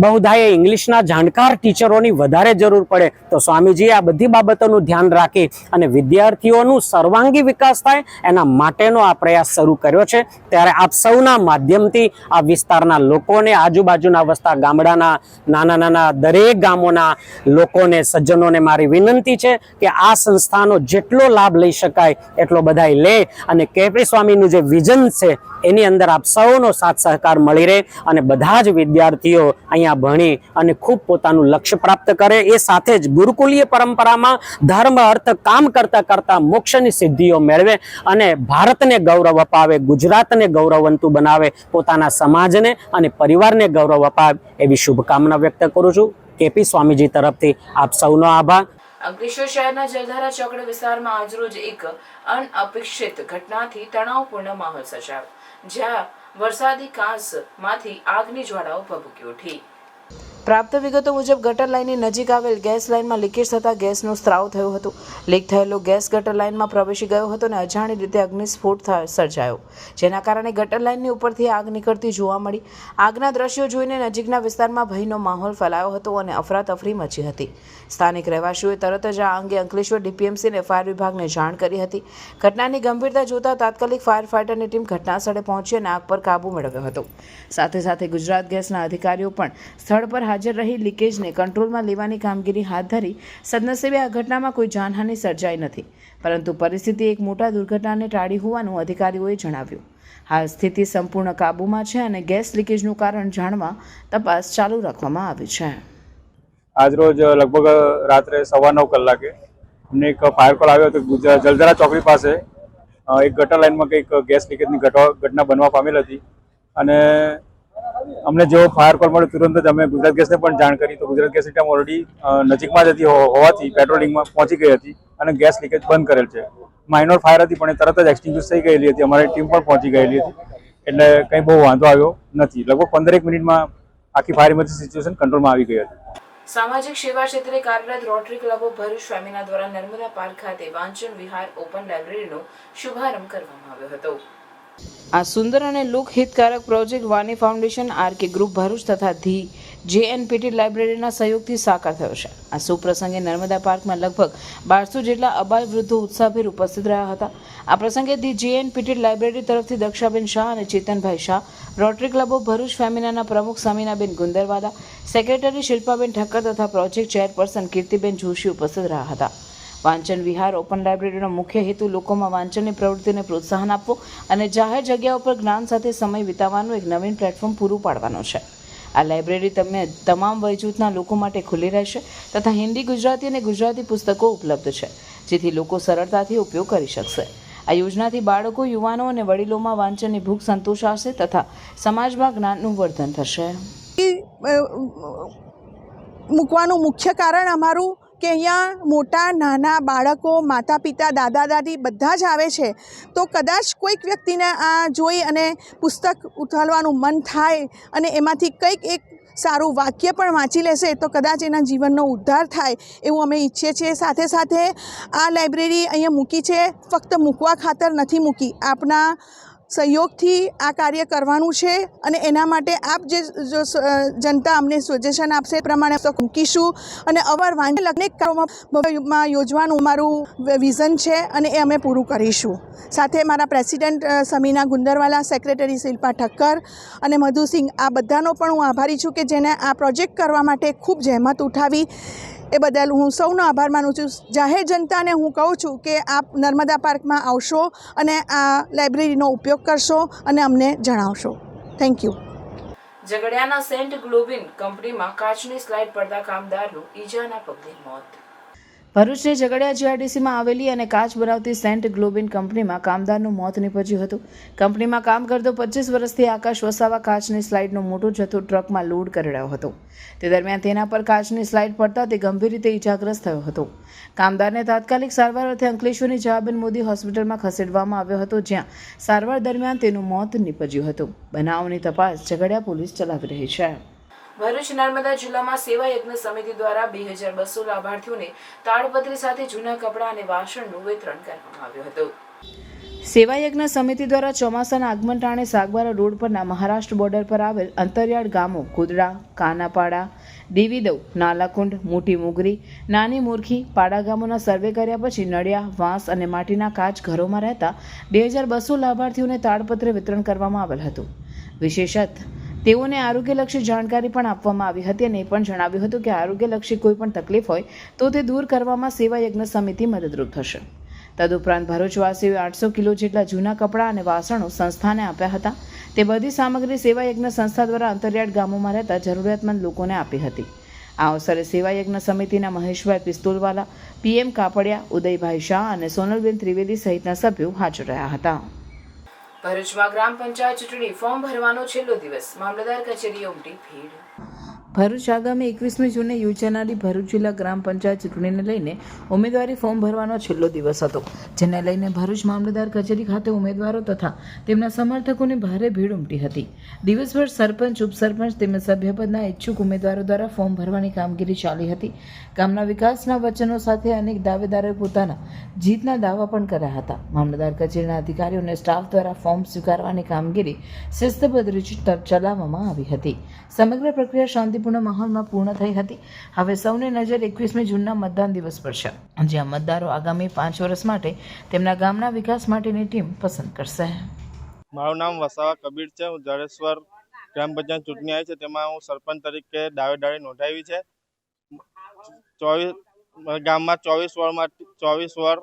બહુધાએ ઇંગ્લિશના જાણકાર ટીચરોની વધારે જરૂર પડે, તો સ્વામીજીએ આ બધી બાબતોનું ધ્યાન રાખી અને વિદ્યાર્થીઓનું સર્વાંગી વિકાસ થાય એના માટેનો આ પ્રયાસ શરૂ કર્યો છે. ત્યારે આપ સૌના માધ્યમથી આ વિસ્તારના લોકોને, આજુબાજુના વસતા ગામડાના નાના નાના દરેક ગામોના લોકોને, સજ્જનોને મારી વિનંતી છે કે આ સંસ્થાનો જેટલો લાભ લઈ શકાય એટલો બધાય લે અને કેપી સ્વામીનું જે વિઝન છે એની અંદર આપ સૌનો સાથ સહકાર મળી રહે અને બધા જ વિદ્યાર્થીઓ અહીંયા ભણી અને ખૂબ પોતાનું લક્ષ્ય પ્રાપ્ત કરે. એ સાથે જ ગુરુકુલીય પરંપરામાં ધર્મ અર્થ કામ કરતા કરતા મોક્ષની સિદ્ધિઓ મેળવે અને ભારતને ગૌરવ અપાવે, ગુજરાતને ગૌરવવંતું બનાવે, પોતાના સમાજને અને પરિવારને ગૌરવ અપાવે એવી શુભકામના વ્યક્ત કરું છું. કેપી સ્વામીજી તરફથી આપ સૌનો આભાર. અંકલેશ્વર શહેરના જલધારા ચોકડી વિસ્તારમાં આજરોજ એક અનઅપેક્ષિત ઘટનાથી તણાવપૂર્ણ માહોલ સર્જાયો, જ્યાં વરસાદી કાંસમાંથી આગની જ્વાળાઓ ભભૂકી ઉઠી. પ્રાપ્ત વિગતો મુજબ ગટર લાઇનની નજીક આવેલ ગેસ લાઇનમાં લીકેજ થતાં ગેસનો સ્ત્રાવ થયો હતો. લીક થયેલો ગેસ ગટર લાઇનમાં પ્રવેશી ગયો હતો અને અજાણી રીતે અગ્નિસ્ફોટ સર્જાયો, જેના કારણે ગટર લાઇનની ઉપરથી આગ નીકળતી જોવા મળી. આગના દ્રશ્યો જોઈને નજીકના વિસ્તારમાં ભયનો માહોલ ફેલાયો હતો અને અફરાતફરી મચી હતી. સ્થાનિક રહેવાસીઓએ તરત જ આ અંગે અંકલેશ્વર ડીપીએમસી અને ફાયર વિભાગને જાણ કરી હતી. ઘટનાની ગંભીરતા જોતા તાત્કાલિક ફાયર ફાઇટરની ટીમ ઘટનાસ્થળે પહોંચી અને આગ પર કાબૂ મેળવ્યો હતો. સાથે સાથે ગુજરાત ગેસના અધિકારીઓ પણ સ્થળ પર હાજર રહી લીકેજને કંટ્રોલમાં લેવાની કામગીરી હાથ ધરી. સદનસીબે આ ઘટનામાં કોઈ જાનહાનિ સર્જાઈ નથી, પરંતુ પરિસ્થિતિ એક મોટા દુર્ઘટનાને ટાળી હોવાનું અધિકારીઓએ જણાવ્યું. હાલ સ્થિતિ સંપૂર્ણ કાબૂમાં છે અને ગેસ લીકેજનું કારણ જાણવા તપાસ ચાલુ રાખવામાં આવી છે. આજરોજ લગભગ રાત્રે 9:15 કલાકે અમને એક ફાયર કોલ આવ્યો હતો. જલધારા ચોકડી પાસે એક ગટર લાઇનમાં કંઈક ગેસ લીકેજની ઘટના બનવા પામેલ હતી અને અમને જેવો ફાયર કોલ મળ્યો તુરંત જ અમે ગુજરાત ગેસને પણ જાણ કરી. તો ગુજરાત ગેસની ટીમ ઓલરેડી નજીકમાં જ હતી હોવાથી પેટ્રોલિંગમાં પહોંચી ગઈ હતી અને ગેસ લીકેજ બંધ કરેલ છે. માઇનોર ફાયર હતી પણ એ તરત જ એક્સટિંગ્વિશ થઈ ગયેલી હતી. અમારી ટીમ પણ પહોંચી ગયેલી હતી, એટલે કંઈ બહુ વાંધો આવ્યો નથી. લગભગ 15 મિનિટમાં આખી ફાયર ઇમરજન્સી સિચ્યુએશન કંટ્રોલમાં આવી ગઈ હતી. સામાજિક સેવા ક્ષેત્રે કાર્યરત રોટરી ક્લબો ભરૂચ ફેમિના દ્વારા નર્મદા પાર્ક ખાતે વાંચન વિહાર ઓપન લાઇબ્રેરીનો શુભારંભ કરવામાં આવ્યો હતો. આ સુંદર અને લોકહિતકારક પ્રોજેક્ટ વાની ફાઉન્ડેશન, આરકે ગ્રુપ ભરૂચ તથા ધી JNPT લાઇબ્રેરીના સહયોગથી સાકાર થયો છે. આ સુપ્રસંગે નર્મદા પાર્કમાં લગભગ 1200 જેટલા અબાલ વૃદ્ધો ઉત્સાહભેર ઉપસ્થિત રહ્યા હતા. આ પ્રસંગે ધી JNPT લાઇબ્રેરી તરફથી દક્ષાબેન શાહ અને ચેતનભાઈ શાહ, રોટરી ક્લબો ભરૂચ ફેમિનાના પ્રમુખ સમીનાબેન ગુંદરવાલા, સેક્રેટરી શિલ્પાબેન ઠક્કર તથા પ્રોજેક્ટ ચેરપર્સન કીર્તિબેન જોશી ઉપસ્થિત રહ્યા હતા. વાંચન વિહાર ઓપન લાઇબ્રેરીનો મુખ્ય હેતુ લોકોમાં વાંચનની પ્રવૃત્તિને પ્રોત્સાહન આપવો અને જાહેર જગ્યાઓ પર જ્ઞાન સાથે સમય વિતાવવાનું એક નવીન પ્લેટફોર્મ પૂરું પાડવાનો છે. આ લાઇબ્રેરી તમામ વયજૂથના લોકો માટે ખુલ્લી રહેશે તથા હિન્દી, ગુજરાતી અને ગુજરાતી પુસ્તકો ઉપલબ્ધ છે, જેથી લોકો સરળતાથી ઉપયોગ કરી શકશે. આ યોજનાથી બાળકો, યુવાનો અને વડીલોમાં વાંચનની ભૂખ સંતોષાશે તથા સમાજમાં જ્ઞાનનું વર્ધન થશે. મૂકવાનું મુખ્ય કારણ અમારું કે અહીંયા મોટા નાના બાળકો, માતા પિતા, દાદા દાદી બધા જ આવે છે. તો કદાચ કોઈક વ્યક્તિને આ જોઈ અને પુસ્તક ઉથાલવાનું મન થાય અને એમાંથી કંઈક એક સારું વાક્ય પણ વાંચી લેશે તો કદાચ એના જીવનનો ઉદ્ધાર થાય એવું અમે ઈચ્છીએ છીએ. સાથે સાથે આ લાઇબ્રેરી અહીંયા મૂકી છે, ફક્ત મૂકવા ખાતર નથી મૂકી, આપના સહયોગથી આ કાર્ય કરવાનું છે અને એના માટે આપ જે જનતા અમને સજેશન આપશે એ પ્રમાણે મૂકીશું અને અવાર વાંચન અનેક કાર્યોમાં યોજવાનું અમારું વિઝન છે અને એ અમે પૂરું કરીશું. સાથે મારા પ્રેસિડેન્ટ સમીના ગુંદરવાલા, સેક્રેટરી શિલ્પા ઠક્કર અને મધુસિંહ, આ બધાનો પણ હું આભારી છું કે જેને આ પ્રોજેક્ટ કરવા માટે ખૂબ જહેમત ઉઠાવી. એ બદલ હું સૌનો આભાર માનું છું. જાહેર જનતાને હું કહું છું કે આપ નર્મદા પાર્કમાં આવશો અને આ લાઇબ્રેરીનો ઉપયોગ કરશો અને અમને જણાવશો. Thank you. ઝઘડિયાના સેન્ટ ગ્લોબિન કંપનીમાં કાચની સ્લાઇડ પડતા કામદારનું ઈજાના પગલે મોત. ભરૂચની ઝઘડિયા GRDCમાં આવેલી અને કાચ બનાવતી સેન્ટ ગ્લોબિન કંપનીમાં કામદારનું મોત નીપજ્યું હતું. કંપનીમાં કામ કરતો 25 વર્ષથી આકાશ વસાવા કાચની સ્લાઇડનો મોટો જથ્થો ટ્રકમાં લોડ કરી રહ્યો હતો. તે દરમિયાન તેના પર કાચની સ્લાઇડ પડતા તે ગંભીર રીતે ઈજાગ્રસ્ત થયો હતો. કામદારને તાત્કાલિક સારવાર અર્થે અંકલેશ્વરની જવાબેન મોદી હોસ્પિટલમાં ખસેડવામાં આવ્યો હતો, જ્યાં સારવાર દરમિયાન તેનું મોત નીપજ્યું હતું. બનાવની તપાસ ઝઘડિયા પોલીસ ચલાવી રહી છે. ભરૂચ નર્મદા જિલ્લામાં સેવા યજ્ઞ સમિતિ દ્વારા 2200 લાભાર્થીઓને તાડપત્રી સાથે જૂના કપડાં અને વાસણનું વિતરણ કરવામાં આવ્યું હતું. સેવાયજ્ઞ સમિતિ દ્વારા ચોમાસાના આગમન ટાણે સાગબારા રોડ પરના મહારાષ્ટ્ર બોર્ડર પર આવેલ અંતરિયાળ ગામો કુદડા, કાનાપાડા, દેવીદવ, નાલાકુંડ, મોટી મુગરી, નાની મૂર્ખી, પાડા ગામોના સર્વે કર્યા પછી નળિયા, વાંસ અને માટીના કાચ ઘરોમાં રહેતા 2200 લાભાર્થીઓને તાળપત્ર વિતરણ કરવામાં આવેલ હતું. વિશેષત તેઓને આરોગ્યલક્ષી જાણકારી પણ આપવામાં આવી હતી અને એ પણ જણાવ્યું હતું કે આરોગ્યલક્ષી કોઈ પણ તકલીફ હોય તો તે દૂર કરવામાં સેવાયજ્ઞ સમિતિ મદદરૂપ થશે. તદુપરાંત ભરૂચવાસીઓએ 800 કિલો જેટલા જૂના કપડાં અને વાસણો સંસ્થાને આપ્યા હતા. તે બધી સામગ્રી સેવાયજ્ઞ સંસ્થા દ્વારા અંતરિયાળ ગામોમાં રહેતા જરૂરિયાતમંદ લોકોને આપી હતી. આ અવસરે સેવાયજ્ઞ સમિતિના મહેશભાઈ પિસ્તોલવાલા, PM કાપડિયા, ઉદયભાઈ શાહ અને સોનલબેન ત્રિવેદી સહિતના સભ્યો હાજર રહ્યા હતા. ભરૂચમાં ગ્રામ પંચાયત ચૂંટણી ફોર્મ ભરવાનો છેલ્લો દિવસ, મામલતદાર કચેરીએ ઉમટી ભીડ. ભરૂચ આગામી 21મી જૂને યોજાનારી ભરૂચ જિલ્લા ગ્રામ પંચાયત ચૂંટણીને લઈને ઉમેદવારી ફોર્મ ભરવાનો છેલ્લો દિવસ હતો, જેને લઈને ભરૂચ મામલતદાર કચેરી ખાતે ઉમેદવારો તથા તેમના સમર્થકોની ભારે ભીડ ઉમટી હતી. દિવસભર સરપંચ, ઉપસરપંચ તેમજ સભ્યપદના ઈચ્છુક ઉમેદવારો દ્વારા ફોર્મ ભરવાની કામગીરી ચાલી હતી. ગામના વિકાસના વચનો સાથે અનેક દાવેદારોએ પોતાના જીતના દાવા પણ કર્યા હતા. મામલતદાર કચેરીના અધિકારીઓ અને સ્ટાફ દ્વારા ફોર્મ સ્વીકારવાની કામગીરી શિસ્તબદ્ધ રીતે ચલાવવામાં આવી હતી. સમગ્ર પ્રક્રિયા શાંતિપૂર્ણ માહોલમાં પૂર્ણ થઈ હતી. હવે સૌની નજર 21મી જૂનના મતદાન દિવસ પર છે, જ્યાં મતદારો આગામી 5 વર્ષ માટે તેમના ગામના વિકાસ માટેની ટીમ પસંદ કરશે. મારું નામ વસાવા કબીર છે. હું જડેશ્વર ગ્રામ પંચાયત ચૂંટણી આવી છે, તેમાં હું સરપંચ તરીકે દાવેદારી નોંધાવી છે. 24 ગામમાં 24 વોર્ડમાં 24 વોર્ડ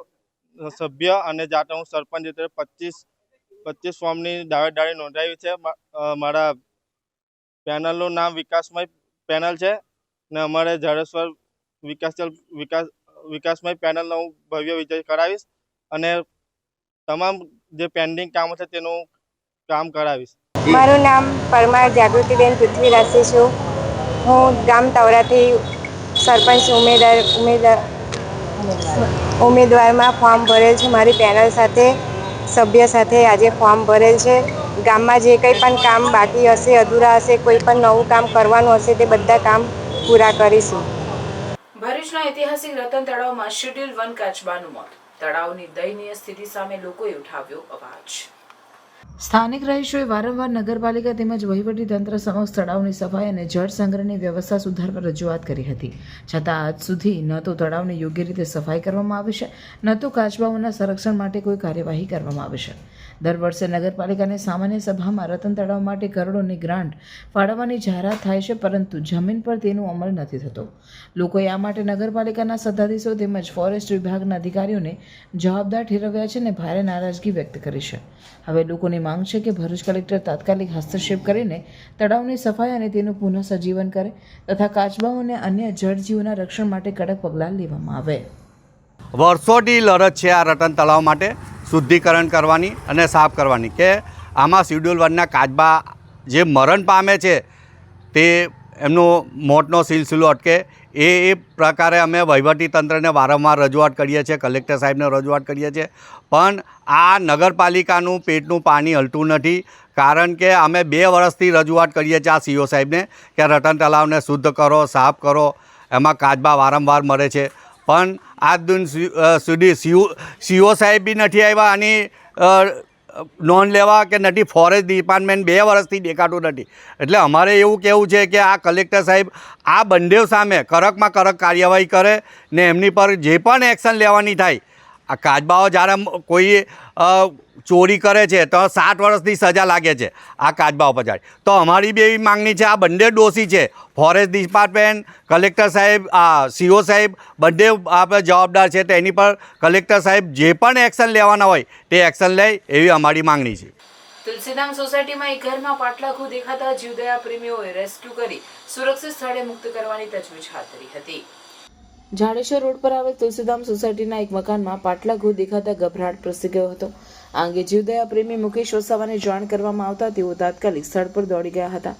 સભ્ય અને જાતે હું સરપંચ એટલે 25 ફોર્મની દાવેદારી નોંધાવી છે. મારા પેનલનું નામ વિકાસમય પેનલ છે ને અમારે જડેશ્વર વિકાસમય પેનલનો હું ભવ્ય વિજય કરાવીશ અને તમામ જે પેન્ડિંગ કામો છે તેનું કામ કરાવીશ. મારું નામ પરમાર જાગૃતિબેન પૃથ્વીરાજસિંહ છું. હું ગામ તવરાથી સરપંચ ઉમેદવારમાં ફોર્મ ભરેલ છે. મારી પેનલ સાથે સભ્ય સાથે આજે ફોર્મ ભરેલ છે. ગામમાં જે કંઈ પણ કામ બાકી હશે, અધૂરા હશે, કોઈ પણ નવું કામ કરવાનું હશે તે બધા કામ પૂરા કરીશું. ભરૂચના ઐતિહાસિક રતન તળાવમાં શેડ્યુલ 1 કાચબાનું મોત. તળાવની દયનીય સ્થિતિ સામે લોકોએ ઉઠાવ્યો અવાજ. સ્થાનિક રહીશોએ વારંવાર નગરપાલિકા તેમજ વહીવટી તંત્ર સમક્ષ તળાવની સફાઈ અને જળ સંગ્રહની વ્યવસ્થા સુધારવા રજૂઆત કરી હતી. છતાં આજ સુધી ન તો તળાવની યોગ્ય રીતે સફાઈ કરવામાં આવી છે, ન તો કાચબાઓના સંરક્ષણ માટે કોઈ કાર્યવાહી કરવામાં આવી છે. દર વર્ષે નગરપાલિકાની સામાન્ય સભામાં રતન તળાવ માટે કરોડોની ગ્રાન્ટ ફાળવવાની જાહેરાત થાય છે, પરંતુ જમીન પર તેનો અમલ નથી થતો. લોકોએ આ માટે નગરપાલિકાના સત્તાધીશો તેમજ ફોરેસ્ટ વિભાગના અધિકારીઓને જવાબદાર ઠેરવ્યા છે અને ભારે નારાજગી વ્યક્ત કરી છે. હવે લોકોની માંગ છે કે ભરૂચ કલેક્ટર તાત્કાલિક હસ્તક્ષેપ કરીને તળાવની સફાઈ અને તેનું પુનઃસજીવન કરે તથા કાચબાઓ અને અન્ય જળજીવોના રક્ષણ માટે કડક પગલાં લેવામાં આવે. વર્ષોથી લડત છે આ રતન તળાવ માટે શુદ્ધિકરણ કરવાની અને સાફ કરવાની, કે આમાં શેડ્યુલ 1ના કાચબા જે મરણ પામે છે તે એમનો મોતનો સિલસિલો અટકે એ પ્રકારે અમે વહીવટીતંત્રને વારંવાર રજૂઆત કરીએ છીએ, કલેક્ટર સાહેબને રજૂઆત કરીએ છીએ, પણ આ નગરપાલિકાનું પેટનું પાણી હલતું નથી. કારણ કે અમે 2 વર્ષથી રજૂઆત કરીએ છીએ આ CO સાહેબને કે રતન તળાવને શુદ્ધ કરો, સાફ કરો, એમાં કાચબા વારંવાર મળે છે, પણ આજ દિન સુધી CO સાહેબ બી નથી આવ્યા આની નોંધ લેવા કે નથી. ફોરેસ્ટ ડિપાર્ટમેન્ટ 2 વર્ષથી દેખાતું નથી. એટલે અમારે એવું કહેવું છે કે આ કલેક્ટર સાહેબ આ બંને સામે કડકમાં કડક કાર્યવાહી કરે ને એમની પર જે પણ એક્શન લેવાની થાય. આ કાચબાઓ જ્યારે કોઈ ચોરી કરે છે તો 7 વર્ષની સજા લાગે છે આ કાચબાઓ પર. તો અમારી બી એવી માંગણી છે, આ બંને દોષી છે, ફોરેસ્ટ ડિપાર્ટમેન્ટ, કલેક્ટર સાહેબ, CO સાહેબ બંને આપણે જવાબદાર છે. તો એની પર કલેક્ટર સાહેબ જે પણ એક્શન લેવાના હોય તે એક્શન લે એવી અમારી માંગણી છે. તુલસીધામ સોસાયટીમાં એક ઘરમાં પાટલાખૂ દેખાતા જીવદયા પ્રેમીઓએ રેસ્ક્યુ કરી સુરક્ષિત સ્થળે મુક્ત કરવાની તજવીજ હાથ ધરી હતી. જાડેશ્વર રોડ પર આવેલ તુલસીધામ સોસાયટીના એક મકાનમાં પાટલાખૂ દેખાતા ગભરાટ પ્રસરી ગયો હતો. આ અંગે જીવદયા પ્રેમી મુકેશ વસાવાને જાણ કરવામાં આવતા તેઓ તાત્કાલિક સ્થળ પર દોડી ગયા હતા.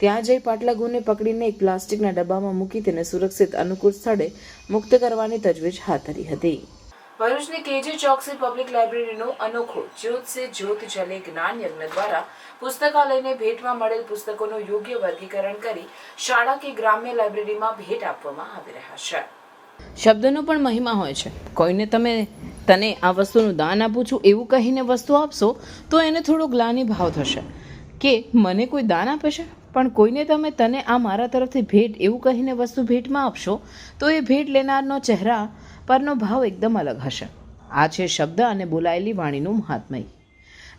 ત્યાં જઈ પાટલાખૂને પકડીને એક પ્લાસ્ટિકના ડબ્બામાં મૂકી તેને સુરક્ષિત અનુકૂળ સ્થળે મુક્ત કરવાની તજવીજ હાથ ધરી હતી. ભરૂચની KG ચોકસી પબ્લિક લાઇબ્રેરીનો અનોખો જ્યોત સે જ્યોત જલે જ્ઞાન યજ્ઞ દ્વારા પુસ્તકાલયને ભેટમાં મળેલ પુસ્તકોનું યોગ્ય વર્ગીકરણ કરી શાળા કે ગ્રામ્ય લાઇબ્રેરીમાં ભેટ આપવામાં આવી રહ્યા છે. શબ્દનો પણ મહિમા હોય છે. કોઈને તને આ વસ્તુનું દાન આપું છું એવું કહીને વસ્તુ આપશો તો એને થોડો ગ્લાનિ ભાવ થશે કે મને કોઈ દાન આપે છે. પણ કોઈને તને આ મારા તરફથી ભેટ એવું કહીને વસ્તુ ભેટમાં આપશો તો એ ભેટ લેનારનો ચહેરા પરનો ભાવ એકદમ અલગ હશે. આ છે શબ્દ અને બોલાયેલી વાણીનું મહાત્મય,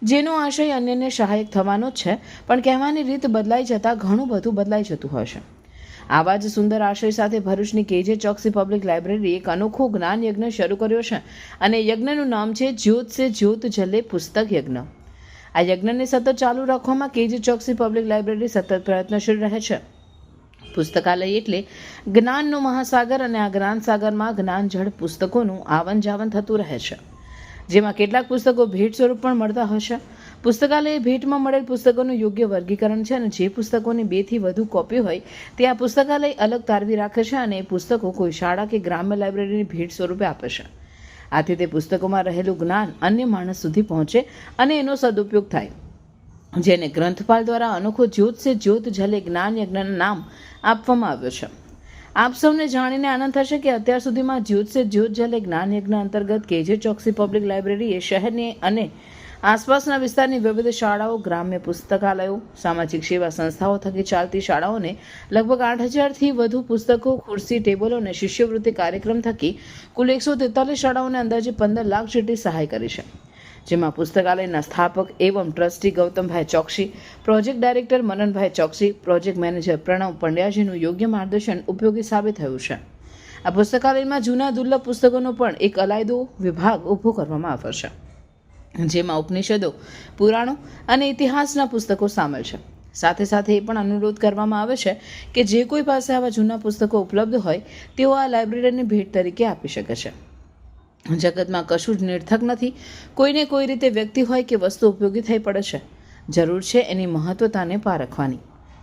જેનો આશય અન્યને સહાયક થવાનો જ છે, પણ કહેવાની રીત બદલાઈ જતાં ઘણું બધું બદલાઈ જતું હોય છે. આવા જ સુંદર આશય સાથે ભરૂચની કેજે ચોકસી પબ્લિક લાઇબ્રેરી એક અનોખો જ્ઞાન યજ્ઞ શરૂ કર્યો છે અને યજ્ઞનું નામ છે જ્યોત સે જ્યોત જલે પુસ્તક યજ્ઞ. આ યજ્ઞને સતત ચાલુ રાખવામાં કેજે ચોકસી પબ્લિક લાઇબ્રેરી સતત પ્રયત્નશીલ રહે છે. પુસ્તકાલય એટલે જ્ઞાનનો મહાસાગર અને આ જ્ઞાન સાગરમાં જ્ઞાનજળ પુસ્તકોનું આવન જાવન થતું રહે છે, જેમાં કેટલાક પુસ્તકો ભેટ સ્વરૂપ પણ મળતા હશે. પુસ્તકાલયે ભેટમાં મળેલ પુસ્તકોનું યોગ્ય વર્ગીકરણ છે અને જે પુસ્તકોની 2 થી વધુ કોપી હોય તે આ પુસ્તકાલય અલગ તારવી રાખે છે અને એ પુસ્તકો કોઈ શાળા કે ગ્રામ્ય લાઇબ્રેરીની ભેટ સ્વરૂપે આપે છે. આથી તે પુસ્તકોમાં રહેલું જ્ઞાન અન્ય માણસ સુધી પહોંચે અને એનો સદુપયોગ થાય, જેને ગ્રંથપાલ દ્વારા અનોખો જ્યોત સે જ્યોત જલે જ્ઞાન યજ્ઞનું નામ આપવામાં આવ્યું છે. આપ સૌને જાણીને આનંદ થશે કે અત્યાર સુધીમાં જ્યોત સે જ્યોત જલે જ્ઞાન યજ્ઞ અંતર્ગત કેજે ચોકસી પબ્લિક લાઇબ્રેરીએ શહેરની અને આસપાસના વિસ્તારની વિવિધ શાળાઓ, ગ્રામ્ય પુસ્તકાલયો, સામાજિક સેવા સંસ્થાઓ થકી ચાલતી શાળાઓને લગભગ 8,000થી વધુ પુસ્તકો, ખુરશી, ટેબલો અને શિષ્યવૃત્તિ કાર્યક્રમ થકી કુલ 143 શાળાઓને અંદાજે 15 લાખ જેટલી સહાય કરી છે, જેમાં પુસ્તકાલયના સ્થાપક એવં trustee Gautambhai Choksi, project director Mananbhai Choksi, project manager Pranav પંડ્યાજીનું યોગ્ય માર્ગદર્શન ઉપયોગી સાબિત થયું છે. આ પુસ્તકાલયમાં જૂના દુર્લભ પુસ્તકોનો પણ એક અલાયદો વિભાગ ઊભો કરવામાં આવ્યો છે, જેમાં ઉપનિષદો, પુરાણો અને ઇતિહાસના પુસ્તકો સામેલ છે. સાથે સાથે એ પણ અનુરોધ કરવામાં આવે છે કે જે કોઈ પાસે આવા જૂના પુસ્તકો ઉપલબ્ધ હોય તેઓ આ લાઇબ્રેરીને ભેટ તરીકે આપી શકે છે. જગતમાં કશું જ નિર્થક નથી. કોઈને કોઈ રીતે વ્યક્તિ હોય કે વસ્તુ ઉપયોગી થઈ પડે છે. જરૂર છે એની મહત્વતાને પારખવાની.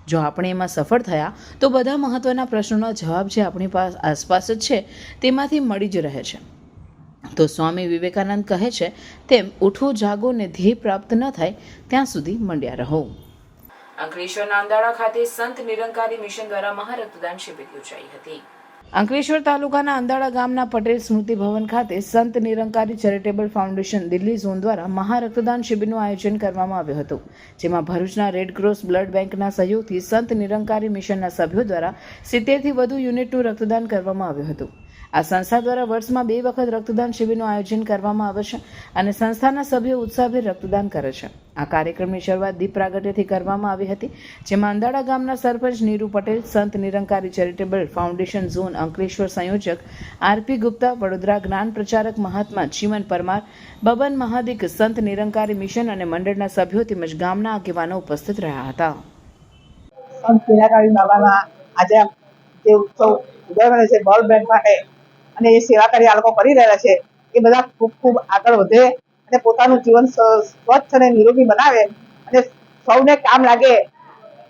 જો આપણે એમાં સફળ થયા તો બધા મહત્વના પ્રશ્નોના જવાબ જે આપણી આસપાસ જ છે તેમાંથી મળી જ રહે છે. તો સ્વામી વિવેકાનંદ કહે છે તેમ ઉઠો જાગો ને ધ્યેય પ્રાપ્ત ન થાય ત્યાં સુધી મંડ્યા રહો. અંકલેશ્વરના અંદાડા ખાતે સંત નિરંકારી મિશન દ્વારા મહારક્તદાન શિબિર યોજાઈ હતી. અંકલેશ્વર તાલુકાના અંદાડા ગામના પટેલ સ્મૃતિ ભવન ખાતે સંત Nirankari charitable foundation Delhi zone દ્વારા મહારક્તદાન શિબિરનું આયોજન કરવામાં આવ્યું હતું, જેમાં ભરૂચના રેડક્રોસ બ્લડ બેંકના સહયોગથી સંત નિરંકારી મિશનના સભ્યો દ્વારા 70થી વધુ યુનિટનું રક્તદાન કરવામાં આવ્યું હતું. આ સંસ્થા દ્વારા વર્ષમાં 2 વખત રક્તદાન શિબિરનું આયોજન કરવામાં આવે છે અને સંસ્થાના સભ્યો ઉત્સાહભેર રક્તદાન કરે છે. આ કાર્યક્રમની શરૂઆત દીપ પ્રાગટ્યથી કરવામાં આવી હતી, જેમાં અંદાડા ગામના સરપંચ નીરુ પટેલ, સંત Nirankari charitable foundation zone Ankleshwar સંયોજક આરપી ગુપ્તા, વડોદરા જ્ઞાન પ્રચારક મહાત્મા ચીમન પરમાર, બબન મહાદિક, સંત નિરંકારી મિશન અને મંડળના સભ્યો તેમજ ગામના આગેવાનો ઉપસ્થિત રહ્યા હતા. સંત નિરંકારી બાબાના આજે જે ઉત્સવ ઉજવવાનો છે બ્લડ બેંક માટે અને એ સેવા કાર્ય આ લોકો કરી રહ્યા છે, એ બધા ખૂબ ખૂબ આગળ વધે અને પોતાનું જીવન સ્વચ્છ અને નિરોગી બનાવે અને સૌને કામ લાગે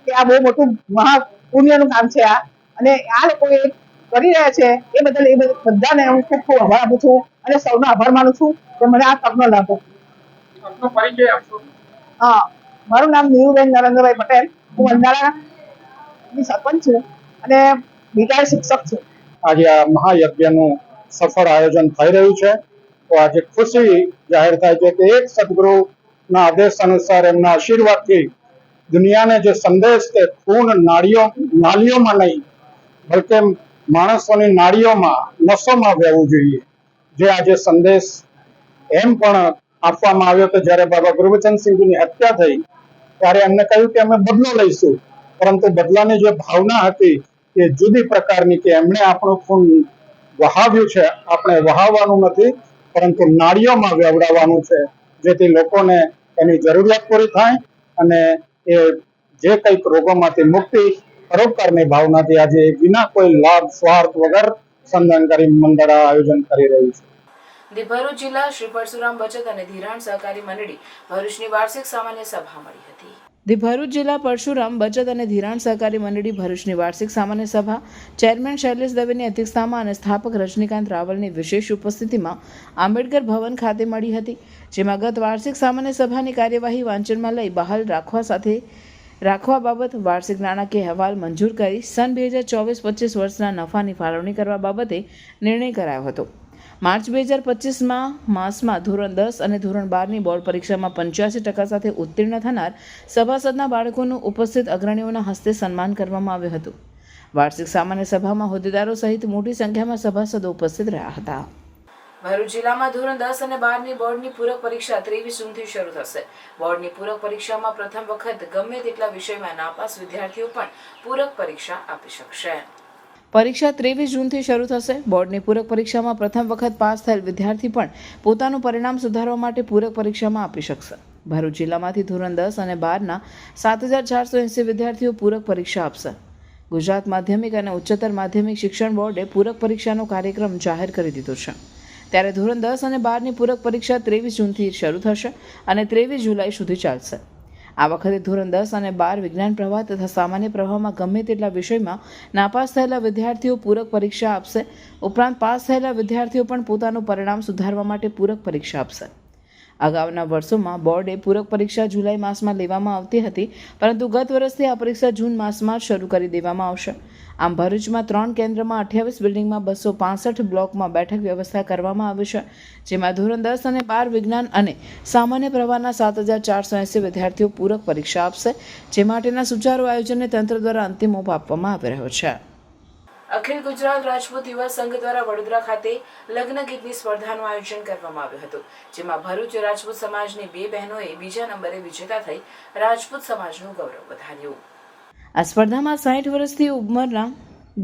કે આ બહુ મોટું મહા પુણ્યનું કામ છે આ, અને આ લોકો એ કરી રહ્યા છે એ બદલ બધાને હું ખૂબ ખૂબ આભાર આપું છું અને સૌનો આભાર માનું છું કે મને આ તકનો લાભ આપ્યો. હા, મારું નામ નીરુબેન નરેન્દ્રભાઈ પટેલ, હું અંદાડાની સરપંચ છું અને રિટાયર્ડ શિક્ષક છું. આજે આ મહાયજ્ઞનું સફળ આયોજન થઈ રહ્યું છે, તો આજે ખુશી જાહેર થાય છે કે એક સદગુરુના આદેશ અનુસાર એમના આશીર્વાદથી દુનિયાને જે સંદેશ કે ખૂન નાળીઓમાં નહીં બલકે માણસોની નાળીઓમાં, નસોમાં વહેવું જોઈએ, જે આજે સંદેશ એમ પણ આપવામાં આવ્યો કે જ્યારે બાબા ગુરુબચનસિંહજીની હત્યા થઈ ત્યારે એમને કહ્યું કે અમે બદલો લઈશું, પરંતુ બદલાની જે ભાવના હતી એ જુદી પ્રકારની કે એમણે આપણું ખૂન વહાવ્યું છે, આપણે વહાવવાનું નથી પરંતુ નાળીઓમાં વેવડાવવાનું છે, જેથી લોકોને એની જરૂરિયાત પૂરી થાય અને એ જે કંઈક રોગોમાંથી મુક્તિ પરોપકારની ભાવનાથી આજે વિના કોઈ લાભ સ્વાર્થ વગર સંધાનકારી મંડળ આયોજન કરી રહ્યું છે. ભરૂચ જિલ્લા શ્રી પરશુરામ બચત અને ધિરાણ સહકારી મંડળી ભરૂચની વાર્ષિક સામાન્ય સભા મળી હતી. ભરૂચ જિલ્લા પરશુરામ બચત અને ધિરાણ સહકારી મંડળી ભરૂચની વાર્ષિક સામાન્ય સભા ચેરમેન શૈલેષ દવેની અધ્યક્ષતામાં અને સ્થાપક રજનીકાંત રાવલની વિશેષ ઉપસ્થિતિમાં આંબેડકર ભવન ખાતે મળી હતી, જેમાં ગત વાર્ષિક સામાન્ય સભાની કાર્યવાહી વાંચનમાં લઈ બહાલ રાખવા સાથે રાખવા બાબત વાર્ષિક નાણાકીય અહેવાલ મંજૂર કરી સન 2024-25 વર્ષના નફાની ફાળવણી કરવા બાબતે નિર્ણય કરાયો હતો. માર્ચ 2025 માસમાં ધોરણ 10 અને ધોરણ 12ની બોર્ડ પરીક્ષામાં 85% સાથે ઉત્તીર્ણ થનાર સભાસદના બાળકોનું ઉપસ્થિત અગ્રણીઓના હસ્તે સન્માન કરવામાં આવ્યું હતું. વાર્ષિક સામાન્ય સભામાં હોદ્દેદારો સહિત મોટી સંખ્યામાં સભાસદો ઉપસ્થિત રહ્યા હતા. ભરૂચ જિલ્લામાં ધોરણ 10 અને 12ની બોર્ડની પૂરક પરીક્ષા 23 જૂનથી શરૂ થશે. બોર્ડની પૂરક પરીક્ષામાં પ્રથમ વખત ગમે તેટલા વિષયમાં નાપાસ વિદ્યાર્થીઓ પણ પૂરક પરીક્ષા આપી શકશે. પરીક્ષા 23 જૂનથી શરૂ થશે. બોર્ડની પૂરક પરીક્ષામાં પ્રથમ વખત પાસ થયેલ વિદ્યાર્થી પણ પોતાનું પરિણામ સુધારવા માટે પૂરક પરીક્ષામાં આપી શકશે. ભરૂચ જિલ્લામાંથી ધોરણ 10 અને 12ના 7,480 વિદ્યાર્થીઓ પૂરક પરીક્ષા આપશે. ગુજરાત માધ્યમિક અને ઉચ્ચતર માધ્યમિક શિક્ષણ બોર્ડે પૂરક પરીક્ષાનો કાર્યક્રમ જાહેર કરી દીધો છે. ત્યારે ધોરણ 10 અને 12ની પૂરક પરીક્ષા 23 જૂનથી શરૂ થશે અને 23 જુલાઈ સુધી ચાલશે. આ વખતે ધોરણ 10 અને 12 વિજ્ઞાન પ્રવાહ તથા સામાન્ય પ્રવાહમાં ગમે તેટલા વિષયમાં નાપાસ થયેલા વિદ્યાર્થીઓ પૂરક પરીક્ષા આપશે. ઉપરાંત પાસ થયેલા વિદ્યાર્થીઓ પણ પોતાનું પરિણામ સુધારવા માટે પૂરક પરીક્ષા આપશે. અગાઉના વર્ષોમાં બોર્ડે પૂરક પરીક્ષા જુલાઈ માસમાં લેવામાં આવતી હતી, પરંતુ ગત વર્ષથી આ પરીક્ષા જૂન માસમાં જ શરૂ કરી દેવામાં આવશે. આમ ભરૂચમાં 3 કેન્દ્રમાં 28 બિલ્ડિંગમાં 265 બ્લોકમાં બેઠક વ્યવસ્થા કરવામાં આવી છે, જેમાં ધોરણ 10 અને 12 વિજ્ઞાન અને સામાન્ય પ્રવાહના 7,480 વિદ્યાર્થીઓ પૂરક પરીક્ષા આપશે, જે માટેના સુચારુ આયોજનને તંત્ર દ્વારા અંતિમ ઓપ આપવામાં આવી રહ્યો છે. અખિલ ગુજરાત રાજપૂત યુવા સંઘ દ્વારા વડોદરા ખાતે લગ્ન ગીતની સ્પર્ધાનું આયોજન કરવામાં આવ્યું હતું, જેમાં ભરૂચ રાજપૂત સમાજની 2 બહેનોએ બીજા નંબરે વિજેતા થઈ રાજપૂત સમાજનું ગૌરવ વધાર્યું. આ સ્પર્ધામાં 60 વર્ષથી ઉંમરના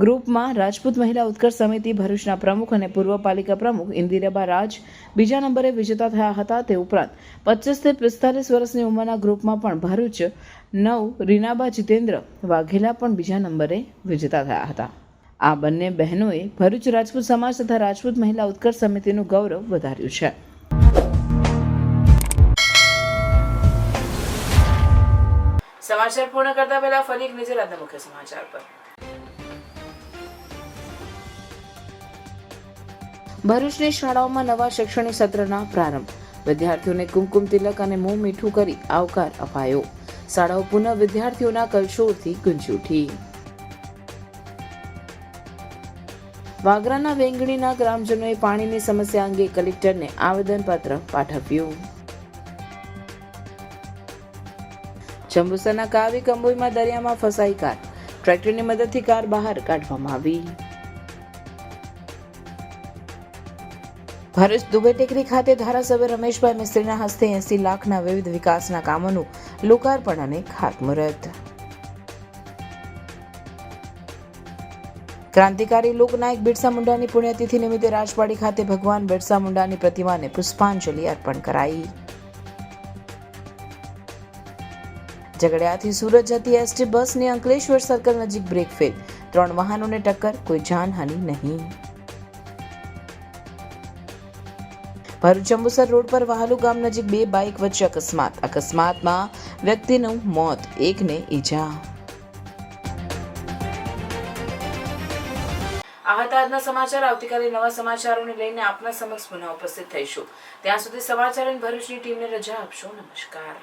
ગ્રુપમાં રાજપૂત મહિલા ઉત્કર્ષ સમિતિ ભરૂચના પ્રમુખ અને પૂર્વ પાલિકા પ્રમુખ ઇન્દિરાબા રાજ બીજા નંબરે વિજેતા થયા હતા. તે ઉપરાંત 25 થી 45 વર્ષની ઉંમરના ગ્રુપમાં પણ ભરૂચ 9 રીનાબા જીતેન્દ્ર વાઘેલા પણ બીજા નંબરે વિજેતા થયા હતા. આ બંને બહેનોએ ભરૂચ રાજપૂત સમાજ તથા રાજપૂત મહિલા ઉત્કર્ષ સમિતિનું ગૌરવ વધાર્યું છે. સમાચાર પૂર્ણ કરતા પહેલા ફરી એક નજર આજના મુખ્ય સમાચાર પર. ભરૂચની શાળાઓમાં નવા શૈક્ષણિક સત્રના પ્રારંભ. વિદ્યાર્થીઓને કુમકુમ તિલક અને મોં મીઠું કરી આવકાર અપાયો. શાળાઓ પુનઃ વિદ્યાર્થીઓના કલશોરથી ગુંજી ઉઠી. વાગરાના વેંગણીના ગ્રામજનોએ પાણીની સમસ્યા અંગે કલેક્ટરને આવેદનપત્ર પાઠવ્યું. જંબુસરના કાવી કંબોઈમાં દરિયામાં ફસાઈ કાર. ટ્રેક્ટરની મદદથી કાર બહાર કાઢવામાં આવી. ભરૂચ દુબઈ ટેકરી ખાતે ધારાસભ્ય રમેશભાઈ મિસ્ત્રીના હસ્તે 80 લાખના વિવિધ વિકાસના કામોનું લોકાર્પણ અને ખાતમુહૂર્ત. ક્રાંતિકારી લોકનાયક બિરસા મુંડાની પુણ્યતિથિ નિમિત્તે રાજવાડી ખાતે ભગવાન બિરસા મુંડાની પ્રતિમાને પુષ્પાંજલિ અર્પણ કરાઈ. ઝઘડિયાથી સુરત જતી એસટી બસની અંકલેશ્વર સર્કલ નજીક બ્રેક ફેલ. 3 વાહનોને ટક્કર, કોઈ જાનહાનિ નહીં. ભરૂચ જંબુસર રોડ પર વહાલુ ગામ નજીક 2 બાઇક વચ્ચે અકસ્માત. અકસ્માતમાં વ્યક્તિનું મોત, એકને ઈજા. આ હતા આજના સમાચાર. આવતીકાલે નવા સમાચારોને લઈને આપના સમક્ષ પુનઃ ઉપસ્થિત થઈશું. ત્યાં સુધી સમાચાર ભરૂચની ટીમને રજા આપશો. નમસ્કાર.